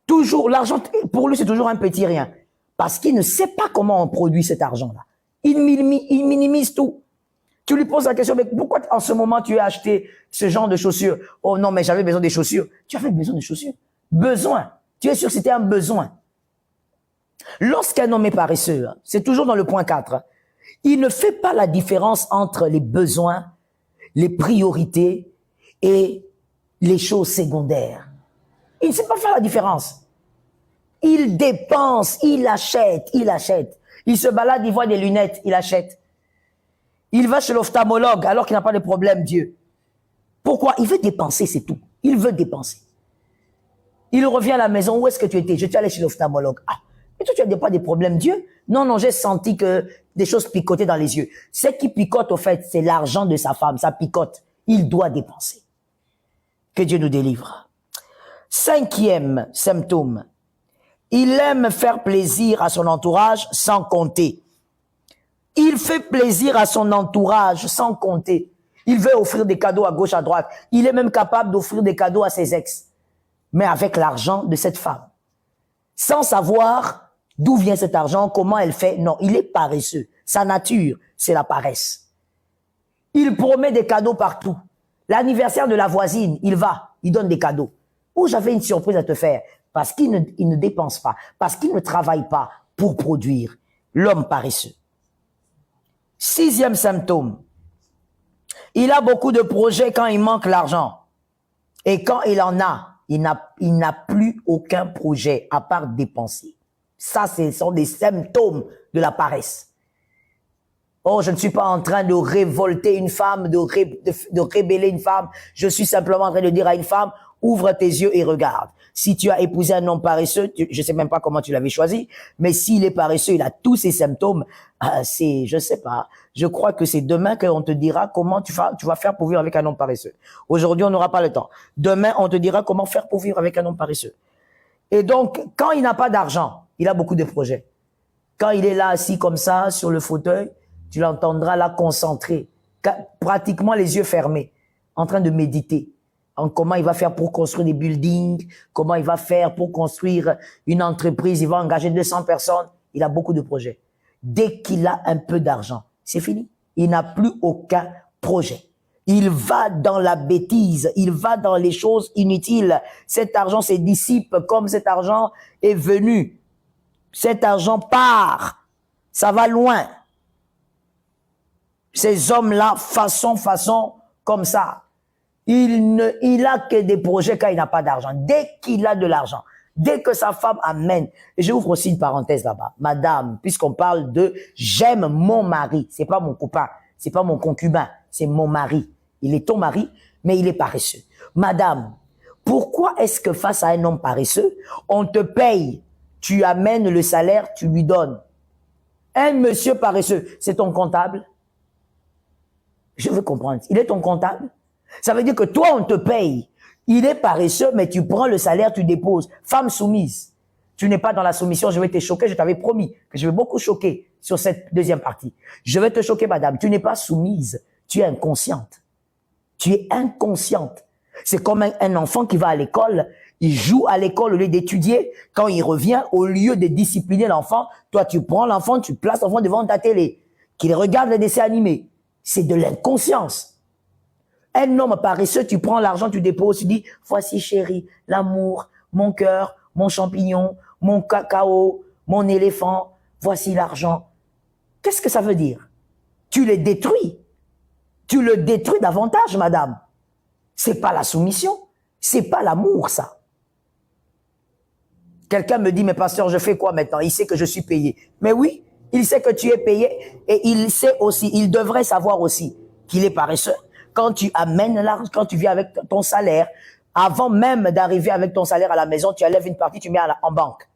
Toujours, l'argent, pour lui, c'est toujours un petit rien. Parce qu'il ne sait pas comment on produit cet argent-là. Il minimise tout. Tu lui poses la question, mais pourquoi en ce moment tu as acheté ce genre de chaussures? Oh non, mais j'avais besoin des chaussures. Tu avais besoin de chaussures? Besoin. Tu es sûr que c'était un besoin. Lorsqu'un homme est paresseux, c'est toujours dans le point 4, il ne fait pas la différence entre les besoins, les priorités et les choses secondaires. Il ne sait pas faire la différence. Il dépense, il achète. Il se balade, il voit des lunettes, il achète. Il va chez l'ophtalmologue alors qu'il n'a pas de problème, Dieu. Pourquoi? Il veut dépenser, c'est tout. Il veut dépenser. Il revient à la maison, où est-ce que tu étais? Je suis allé chez l'ophtalmologue. Ah, mais toi, tu n'as pas de problème, Dieu? Non, j'ai senti que des choses picotaient dans les yeux. Ce qui picote, au fait, c'est l'argent de sa femme. Ça picote. Il doit dépenser. Que Dieu nous délivre. 5e symptôme. Il aime faire plaisir à son entourage sans compter. Il fait plaisir à son entourage sans compter. Il veut offrir des cadeaux à gauche, à droite. Il est même capable d'offrir des cadeaux à ses ex. Mais avec l'argent de cette femme. Sans savoir d'où vient cet argent, comment elle fait. Non, il est paresseux. Sa nature, c'est la paresse. Il promet des cadeaux partout. L'anniversaire de la voisine, il donne des cadeaux. Oh, j'avais une surprise à te faire. Parce qu'il ne dépense pas. Parce qu'il ne travaille pas pour produire. L'homme paresseux. 6e symptôme. Il a beaucoup de projets quand il manque l'argent. Et quand il en a, il n'a plus aucun projet à part dépenser. Ça, ce sont des symptômes de la paresse. Oh, je ne suis pas en train de révolter une femme, de rébeller une femme. Je suis simplement en train de dire à une femme, ouvre tes yeux et regarde. Si tu as épousé un homme paresseux, je sais même pas comment tu l'avais choisi, mais s'il est paresseux, il a tous ces symptômes, je sais pas. Je crois que c'est demain qu'on te dira comment tu vas faire pour vivre avec un homme paresseux. Aujourd'hui, on n'aura pas le temps. Demain, on te dira comment faire pour vivre avec un homme paresseux. Et donc, quand il n'a pas d'argent, il a beaucoup de projets. Quand il est là assis comme ça, sur le fauteuil, tu l'entendras là concentré, pratiquement les yeux fermés, en train de méditer. En comment il va faire pour construire des buildings, comment il va faire pour construire une entreprise, il va engager 200 personnes. Il a beaucoup de projets. Dès qu'il a un peu d'argent, c'est fini. Il n'a plus aucun projet. Il va dans la bêtise, il va dans les choses inutiles. Cet argent se dissipe comme cet argent est venu. Cet argent part, ça va loin. Ces hommes-là, façon, comme ça. Il a que des projets quand il n'a pas d'argent. Dès qu'il a de l'argent, dès que sa femme amène. Et j'ouvre aussi une parenthèse là-bas. Madame, puisqu'on parle de j'aime mon mari, c'est pas mon copain, c'est pas mon concubin, c'est mon mari. Il est ton mari, mais il est paresseux. Madame, pourquoi est-ce que face à un homme paresseux, on te paye, tu amènes le salaire, tu lui donnes? Un monsieur paresseux, c'est ton comptable? Je veux comprendre. Il est ton comptable? Ça veut dire que toi, on te paye. Il est paresseux, mais tu prends le salaire, tu déposes. Femme soumise. Tu n'es pas dans la soumission, je vais te choquer. Je t'avais promis que je vais beaucoup choquer sur cette deuxième partie. Je vais te choquer, madame. Tu n'es pas soumise. Tu es inconsciente. Tu es inconsciente. C'est comme un enfant qui va à l'école. Il joue à l'école au lieu d'étudier. Quand il revient, au lieu de discipliner l'enfant, toi, tu prends l'enfant, tu places l'enfant devant ta télé, qu'il regarde les dessins animés. C'est de l'inconscience. Un homme paresseux, tu prends l'argent, tu déposes, tu dis, voici chérie, l'amour, mon cœur, mon champignon, mon cacao, mon éléphant, voici l'argent. Qu'est-ce que ça veut dire? Tu les détruis. Tu le détruis davantage, madame. C'est pas la soumission. C'est pas l'amour, ça. Quelqu'un me dit, mais pasteur, je fais quoi maintenant? Il sait que je suis payé. Mais oui, il sait que tu es payé et il sait aussi, il devrait savoir aussi qu'il est paresseux. Quand tu amènes l'argent, quand tu viens avec ton salaire, avant même d'arriver avec ton salaire à la maison, tu enlèves une partie, tu mets en banque.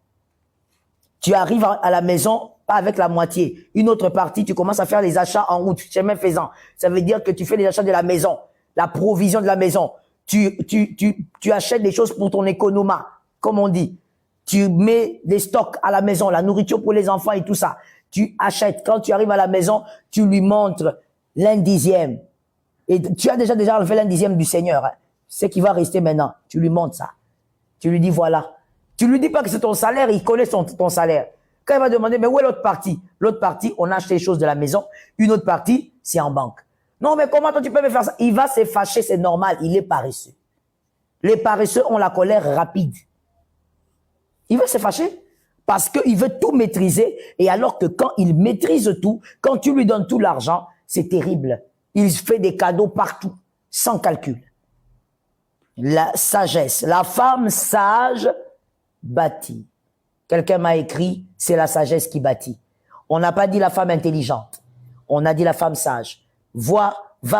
Tu arrives à la maison, pas avec la moitié. Une autre partie, tu commences à faire les achats en route, chemin faisant. Ça veut dire que tu fais les achats de la maison, la provision de la maison. Tu achètes des choses pour ton économa, comme on dit. Tu mets des stocks à la maison, la nourriture pour les enfants et tout ça. Tu achètes. Quand tu arrives à la maison, tu lui montres l'1/10. Et tu as déjà enlevé l'1/10 du Seigneur. Hein. C'est qui va rester maintenant. Tu lui montres ça. Tu lui dis voilà. Tu lui dis pas que c'est ton salaire, il connaît ton salaire. Quand il va demander, mais où est l'autre partie? L'autre partie, on achète les choses de la maison. Une autre partie, c'est en banque. Non, mais comment toi tu peux me faire ça? Il va se fâcher, c'est normal. Il est paresseux. Les paresseux ont la colère rapide. Il va se fâcher parce qu'il veut tout maîtriser. Et alors que quand il maîtrise tout, quand tu lui donnes tout l'argent, c'est terrible. Il fait des cadeaux partout, sans calcul. La sagesse. La femme sage bâtit. Quelqu'un m'a écrit, c'est la sagesse qui bâtit. On n'a pas dit la femme intelligente. On a dit la femme sage. Va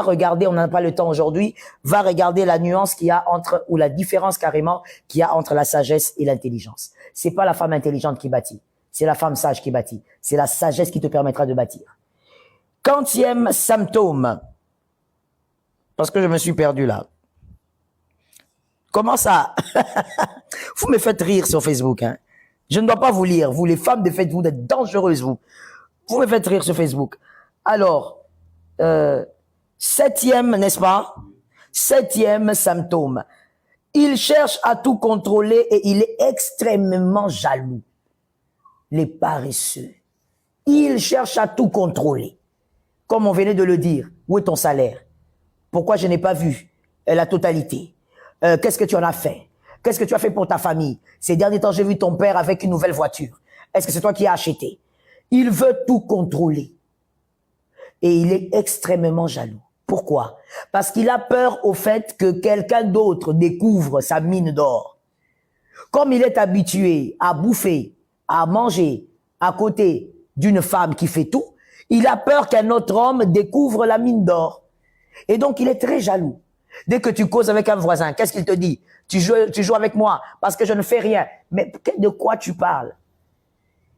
regarder, on n'a pas le temps aujourd'hui, va regarder la nuance qu'il y a entre, ou la différence carrément qu'il y a entre la sagesse et l'intelligence. C'est pas la femme intelligente qui bâtit. C'est la femme sage qui bâtit. C'est la sagesse qui te permettra de bâtir. 40e symptôme. Parce que je me suis perdu là. Comment ça? Vous me faites rire sur Facebook, hein. Je ne dois pas vous lire. Vous, les femmes de fête, vous êtes dangereuses, vous. Vous me faites rire sur Facebook. Alors, 7e, n'est-ce pas? 7e symptôme. Il cherche à tout contrôler et il est extrêmement jaloux. Les paresseux. Il cherche à tout contrôler. Comme on venait de le dire. Où est ton salaire? Pourquoi je n'ai pas vu la totalité? Qu'est-ce que tu en as fait? Qu'est-ce que tu as fait pour ta famille? Ces derniers temps, j'ai vu ton père avec une nouvelle voiture. Est-ce que c'est toi qui as acheté? Il veut tout contrôler. Et il est extrêmement jaloux. Pourquoi? Parce qu'il a peur au fait que quelqu'un d'autre découvre sa mine d'or. Comme il est habitué à bouffer, à manger à côté d'une femme qui fait tout, il a peur qu'un autre homme découvre la mine d'or. Et donc, il est très jaloux. Dès que tu causes avec un voisin, qu'est-ce qu'il te dit? Tu joues avec moi parce que je ne fais rien. Mais de quoi tu parles?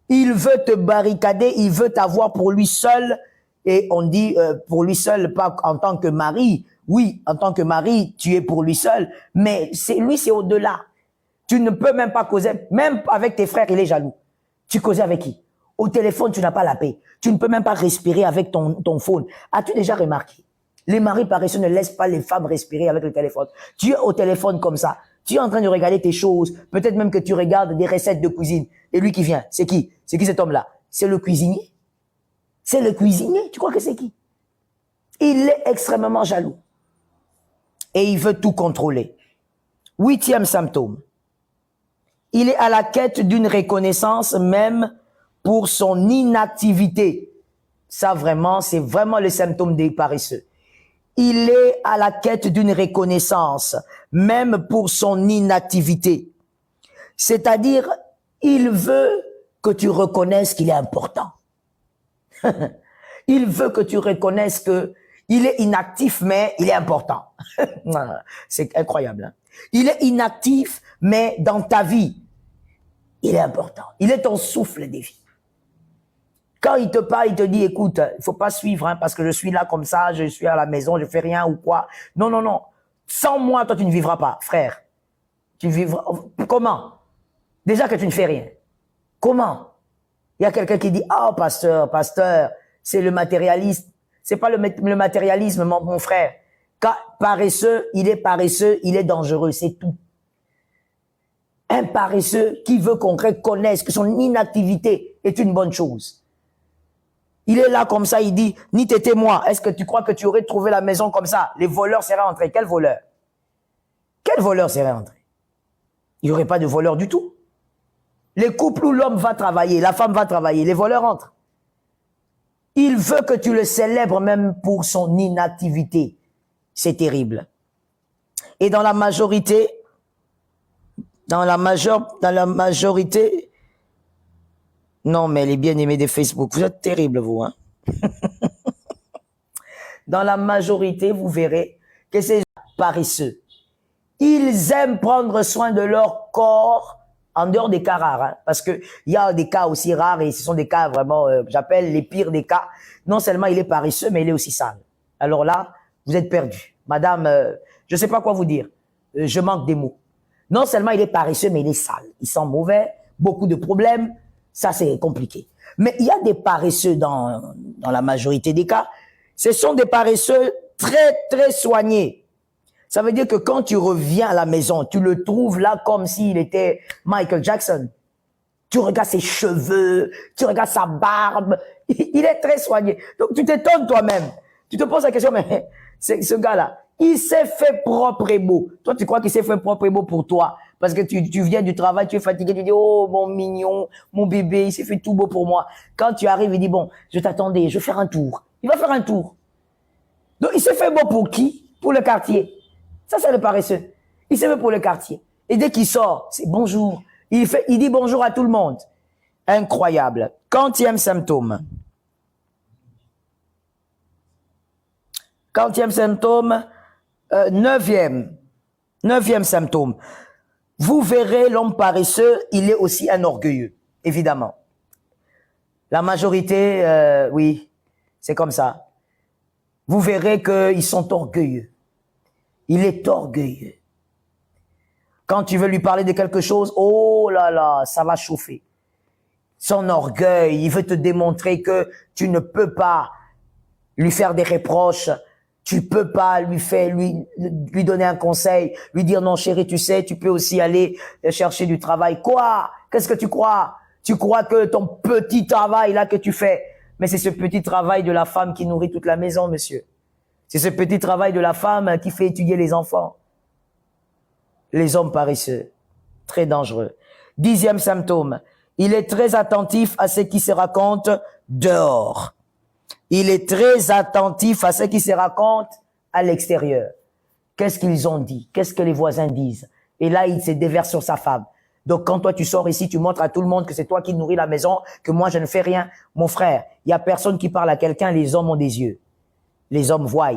Il veut te barricader, il veut t'avoir pour lui seul. Et on dit pour lui seul, pas en tant que mari. Oui, en tant que mari, tu es pour lui seul. Mais c'est au-delà. Tu ne peux même pas causer. Même avec tes frères, il est jaloux. Tu causais avec qui? Au téléphone, tu n'as pas la paix. Tu ne peux même pas respirer avec ton phone. As-tu déjà remarqué? Les maris paresseux ne laissent pas les femmes respirer avec le téléphone. Tu es au téléphone comme ça. Tu es en train de regarder tes choses. Peut-être même que tu regardes des recettes de cuisine. Et lui qui vient, c'est qui? C'est qui cet homme-là? C'est le cuisinier. C'est le cuisinier. Tu crois que c'est qui? Il est extrêmement jaloux. et il veut tout contrôler. 8e symptôme. Il est à la quête d'une reconnaissance même pour son inactivité. Ça vraiment, c'est vraiment le symptôme des paresseux. Il est à la quête d'une reconnaissance même pour son inactivité. C'est-à-dire, il veut que tu reconnaisses qu'il est important. Il veut que tu reconnaisses que il est inactif, mais il est important. C'est incroyable. Hein? Il est inactif, mais dans ta vie, il est important. Il est ton souffle de vie. Quand il te parle, il te dit, écoute, il faut pas suivre, hein, parce que je suis là comme ça, je suis à la maison, je fais rien ou quoi. Non, non, non. Sans moi, toi, tu ne vivras pas, frère. Tu vivras. Comment? Déjà que tu ne fais rien. Comment? Il y a quelqu'un qui dit, oh, pasteur, c'est le matérialiste. C'est pas le matérialisme, mon frère. Quand paresseux, il est dangereux, c'est tout. Un paresseux qui veut qu'on reconnaisse que son inactivité est une bonne chose. Il est là comme ça, il dit, ni t'étais moi. Est-ce que tu crois que tu aurais trouvé la maison comme ça? Les voleurs seraient entrés. Quel voleur? Quel voleur serait entré? Il n'y aurait pas de voleur du tout. Les couples où l'homme va travailler, la femme va travailler, les voleurs entrent. Il veut que tu le célèbres même pour son inactivité. C'est terrible. Et dans la majorité, non, mais les bien-aimés des Facebook, vous êtes terribles, vous, hein. Dans la majorité, vous verrez que ces paresseux, ils aiment prendre soin de leur corps en dehors des cas rares, hein, parce que il y a des cas aussi rares et ce sont des cas vraiment, j'appelle les pires des cas. Non seulement il est paresseux, mais il est aussi sale. Alors là, vous êtes perdu. Madame, je sais pas quoi vous dire. Je manque des mots. Non seulement il est paresseux, mais il est sale. Il sent mauvais, beaucoup de problèmes. Ça, c'est compliqué. Mais il y a des paresseux dans la majorité des cas. Ce sont des paresseux très, très soignés. Ça veut dire que quand tu reviens à la maison, tu le trouves là comme s'il était Michael Jackson. Tu regardes ses cheveux, tu regardes sa barbe. Il est très soigné. Donc, tu t'étonnes toi-même. Tu te poses la question, mais ce gars-là, il s'est fait propre et beau. Toi, tu crois qu'il s'est fait propre et beau pour toi. Parce que tu viens du travail, tu es fatigué, tu dis, oh, mon mignon, mon bébé, il s'est fait tout beau pour moi. Quand tu arrives, il dit, bon, je t'attendais, je vais faire un tour. Il va faire un tour. Donc, il s'est fait beau pour qui? Pour le quartier. Ça, c'est le paresseux. Il s'est fait pour le quartier. Et dès qu'il sort, c'est bonjour. Il dit bonjour à tout le monde. Incroyable. 40e symptôme. 40e symptôme. 9e symptôme. Vous verrez l'homme paresseux, il est aussi un orgueilleux, évidemment. La majorité, oui, c'est comme ça. Vous verrez qu'ils sont orgueilleux. Il est orgueilleux. Quand tu veux lui parler de quelque chose, oh là là, ça va chauffer. Son orgueil, il veut te démontrer que tu ne peux pas lui faire des reproches. Tu peux pas lui donner un conseil, lui dire non chérie, tu sais, tu peux aussi aller chercher du travail. Quoi? Qu'est-ce que tu crois? Tu crois que ton petit travail là que tu fais, mais c'est ce petit travail de la femme qui nourrit toute la maison, monsieur. C'est ce petit travail de la femme qui fait étudier les enfants. Les hommes paresseux, très dangereux. 10e symptôme, il est très attentif à ce qui se raconte dehors. Il est très attentif à ce qui se raconte à l'extérieur. Qu'est-ce qu'ils ont dit? Qu'est-ce que les voisins disent? Et là, il se déverse sur sa femme. Donc, quand toi, tu sors ici, tu montres à tout le monde que c'est toi qui nourris la maison, que moi, je ne fais rien. Mon frère, il y a personne qui parle à quelqu'un, les hommes ont des yeux. Les hommes voient,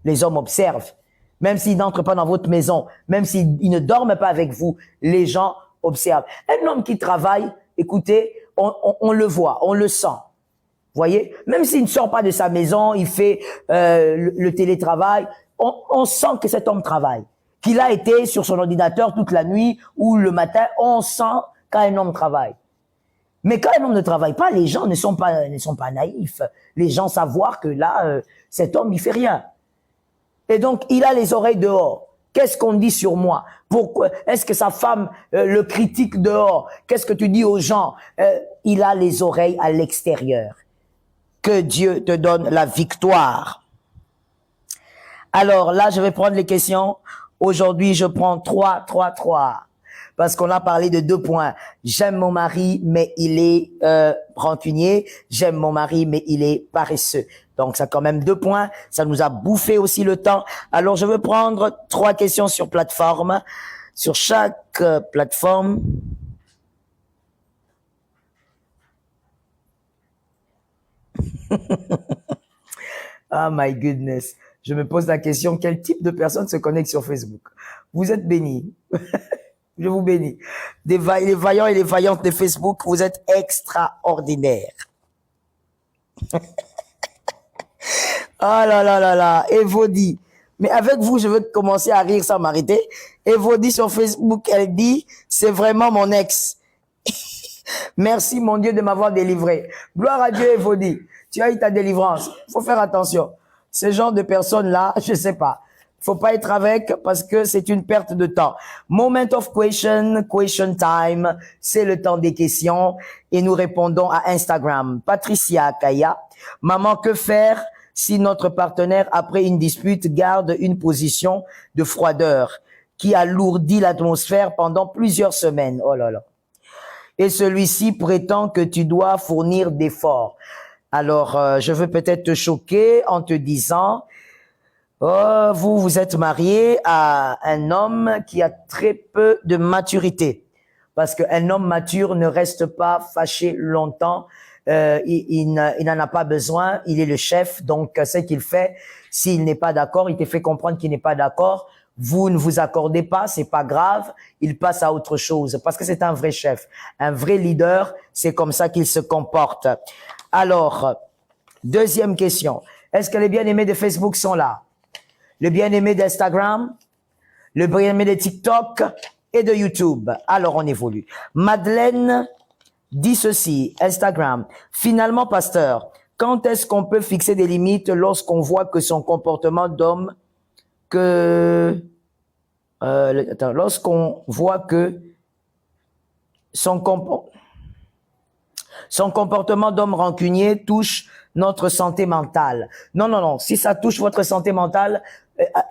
les hommes observent. Même s'ils n'entrent pas dans votre maison, même s'ils ne dorment pas avec vous, les gens observent. Un homme qui travaille, écoutez, on le voit, on le sent. Voyez, même s'il ne sort pas de sa maison, il fait le télétravail, on sent que cet homme travaille. Qu'il a été sur son ordinateur toute la nuit ou le matin, on sent quand un homme travaille. Mais quand un homme ne travaille pas, les gens ne sont pas naïfs. Les gens savent voir que là, cet homme, il fait rien. Et donc, il a les oreilles dehors. Qu'est-ce qu'on dit sur moi? Pourquoi? Est-ce que sa femme le critique dehors? Qu'est-ce que tu dis aux gens? Il a les oreilles à l'extérieur. Que Dieu te donne la victoire. Alors là, je vais prendre les questions. Aujourd'hui, je prends 3. Parce qu'on a parlé de 2 points. J'aime mon mari, mais il est rancunier. J'aime mon mari, mais il est paresseux. Donc, ça a quand même 2 points. Ça nous a bouffé aussi le temps. Alors, je vais prendre 3 questions sur plateforme. Sur chaque plateforme. Oh my goodness. Je me pose la question, quel type de personne se connecte sur Facebook? Vous êtes bénis. Je vous bénis. Les vaillants et les vaillantes de Facebook, vous êtes extraordinaires. Ah là là là là. Evody. Mais avec vous, je veux commencer à rire sans m'arrêter. Evody sur Facebook, elle dit, c'est vraiment mon ex. Merci mon Dieu de m'avoir délivré. Gloire à Dieu, Evody. Tu as eu ta délivrance. Faut faire attention. Ce genre de personnes-là, je sais pas. Faut pas être avec parce que c'est une perte de temps. Moment of question time. C'est le temps des questions et nous répondons à Instagram. Patricia Kaya. Maman, que faire si notre partenaire, après une dispute, garde une position de froideur qui alourdit l'atmosphère pendant plusieurs semaines? Oh là là. Et celui-ci prétend que tu dois fournir d'efforts. Alors, je veux peut-être te choquer en te disant, oh, vous êtes marié à un homme qui a très peu de maturité. Parce qu'un homme mature ne reste pas fâché longtemps. Il n'en a pas besoin. Il est le chef. Donc, ce qu'il fait, s'il n'est pas d'accord, il te fait comprendre qu'il n'est pas d'accord. Vous ne vous accordez pas, c'est pas grave. Il passe à autre chose parce que c'est un vrai chef. Un vrai leader, c'est comme ça qu'il se comporte. Alors, deuxième question. Est-ce que les bien-aimés de Facebook sont là? Le bien-aimé d'Instagram, le bien-aimé de TikTok et de YouTube. Alors, on évolue. Madeleine dit ceci, Instagram. Finalement, pasteur, quand est-ce qu'on peut fixer des limites lorsqu'on voit que son comportement d'homme, lorsqu'on voit que son comportement d'homme rancunier touche notre santé mentale? Non. Si ça touche votre santé mentale,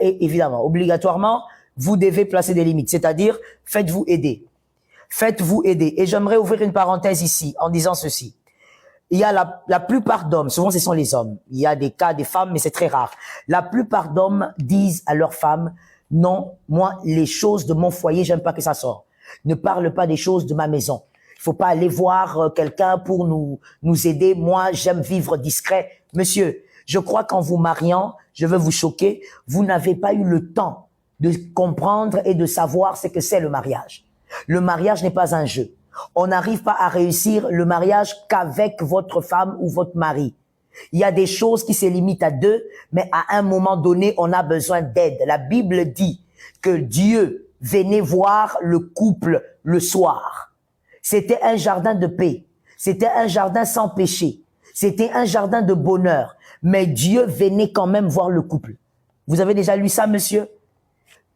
évidemment, obligatoirement, vous devez placer des limites. C'est-à-dire, faites-vous aider. Faites-vous aider. Et j'aimerais ouvrir une parenthèse ici en disant ceci. Il y a la plupart d'hommes, souvent ce sont les hommes. Il y a des cas des femmes, mais c'est très rare. La plupart d'hommes disent à leurs femmes, non, moi, les choses de mon foyer, j'aime pas que ça sorte. Ne parle pas des choses de ma maison. Il faut pas aller voir quelqu'un pour nous aider. Moi, j'aime vivre discret. Monsieur, je crois qu'en vous mariant, je veux vous choquer, vous n'avez pas eu le temps de comprendre et de savoir ce que c'est le mariage. Le mariage n'est pas un jeu. On n'arrive pas à réussir le mariage qu'avec votre femme ou votre mari. Il y a des choses qui se limitent à 2, mais à un moment donné, on a besoin d'aide. La Bible dit que Dieu venait voir le couple le soir. C'était un jardin de paix. C'était un jardin sans péché. C'était un jardin de bonheur. Mais Dieu venait quand même voir le couple. Vous avez déjà lu ça, monsieur?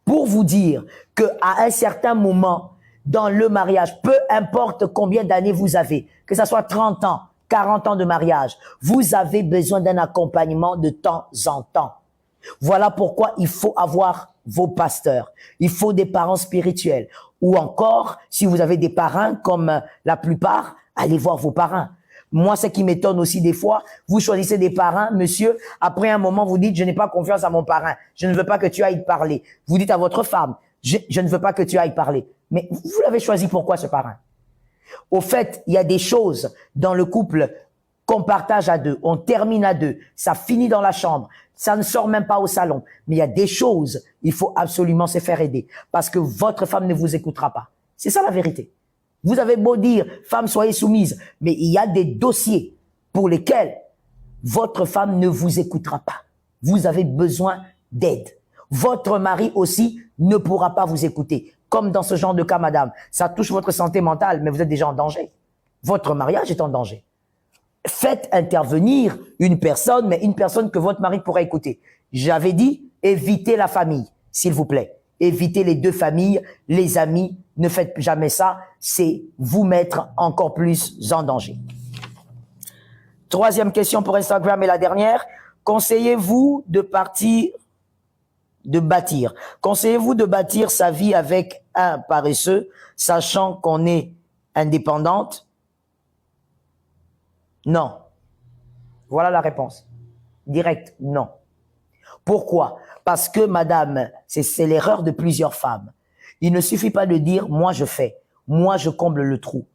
Pour vous dire que à un certain moment, dans le mariage, peu importe combien d'années vous avez, que ça soit 30 ans, 40 ans de mariage, vous avez besoin d'un accompagnement de temps en temps. Voilà pourquoi il faut avoir vos pasteurs. Il faut des parents spirituels. Ou encore, si vous avez des parrains, comme la plupart, allez voir vos parrains. Moi, ce qui m'étonne aussi des fois, vous choisissez des parrains, monsieur, après un moment, vous dites, je n'ai pas confiance à mon parrain. Je ne veux pas que tu ailles parler. Vous dites à votre femme, je ne veux pas que tu ailles parler. Mais vous l'avez choisi pourquoi, ce parrain? Au fait, il y a des choses dans le couple qu'on partage à 2, on termine à 2, ça finit dans la chambre, ça ne sort même pas au salon. Mais il y a des choses, il faut absolument se faire aider parce que votre femme ne vous écoutera pas. C'est ça la vérité. Vous avez beau dire, femme, soyez soumise, mais il y a des dossiers pour lesquels votre femme ne vous écoutera pas. Vous avez besoin d'aide. Votre mari aussi ne pourra pas vous écouter. Comme dans ce genre de cas, madame, ça touche votre santé mentale, mais vous êtes déjà en danger. Votre mariage est en danger. Faites intervenir une personne, mais une personne que votre mari pourra écouter. J'avais dit, évitez la famille, s'il vous plaît. Évitez les 2 familles, les amis, ne faites jamais ça, c'est vous mettre encore plus en danger. 3e question pour Instagram et la dernière. Conseillez-vous de partir de bâtir. Conseillez-vous de bâtir sa vie avec un paresseux, sachant qu'on est indépendante? Non. Voilà la réponse. Direct, non. Pourquoi? Parce que, madame, c'est l'erreur de plusieurs femmes. Il ne suffit pas de dire, moi je fais, moi je comble le trou.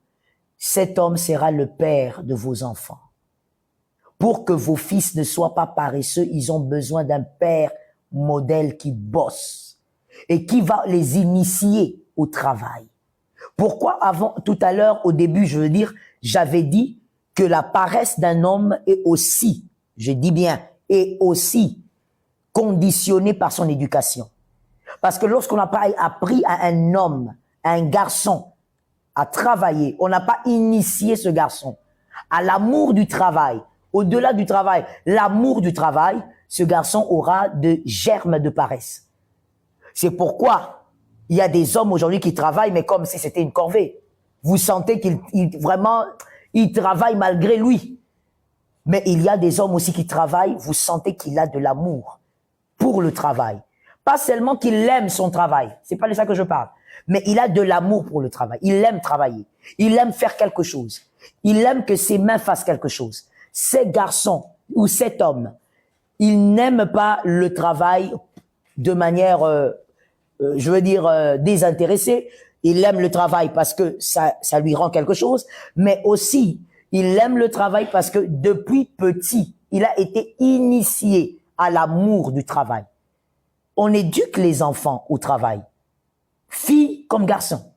Cet homme sera le père de vos enfants. Pour que vos fils ne soient pas paresseux, ils ont besoin d'un père modèle qui bosse et qui va les initier au travail. Pourquoi avant, tout à l'heure, au début, je veux dire, j'avais dit que la paresse d'un homme est aussi, je dis bien, est aussi conditionnée par son éducation. Parce que lorsqu'on n'a pas appris à un homme, à un garçon, à travailler, on n'a pas initié ce garçon à l'amour du travail, au-delà du travail, l'amour du travail, ce garçon aura de germes de paresse. C'est pourquoi il y a des hommes aujourd'hui qui travaillent, mais comme si c'était une corvée. Vous sentez il travaille malgré lui. Mais il y a des hommes aussi qui travaillent, vous sentez qu'il a de l'amour pour le travail. Pas seulement qu'il aime son travail, c'est pas de ça que je parle, mais il a de l'amour pour le travail. Il aime travailler, il aime faire quelque chose, il aime que ses mains fassent quelque chose. Ces garçons ou cet homme, il n'aime pas le travail de manière, désintéressée. Il aime le travail parce que ça lui rend quelque chose, mais aussi, il aime le travail parce que depuis petit, il a été initié à l'amour du travail. On éduque les enfants au travail, filles comme garçons.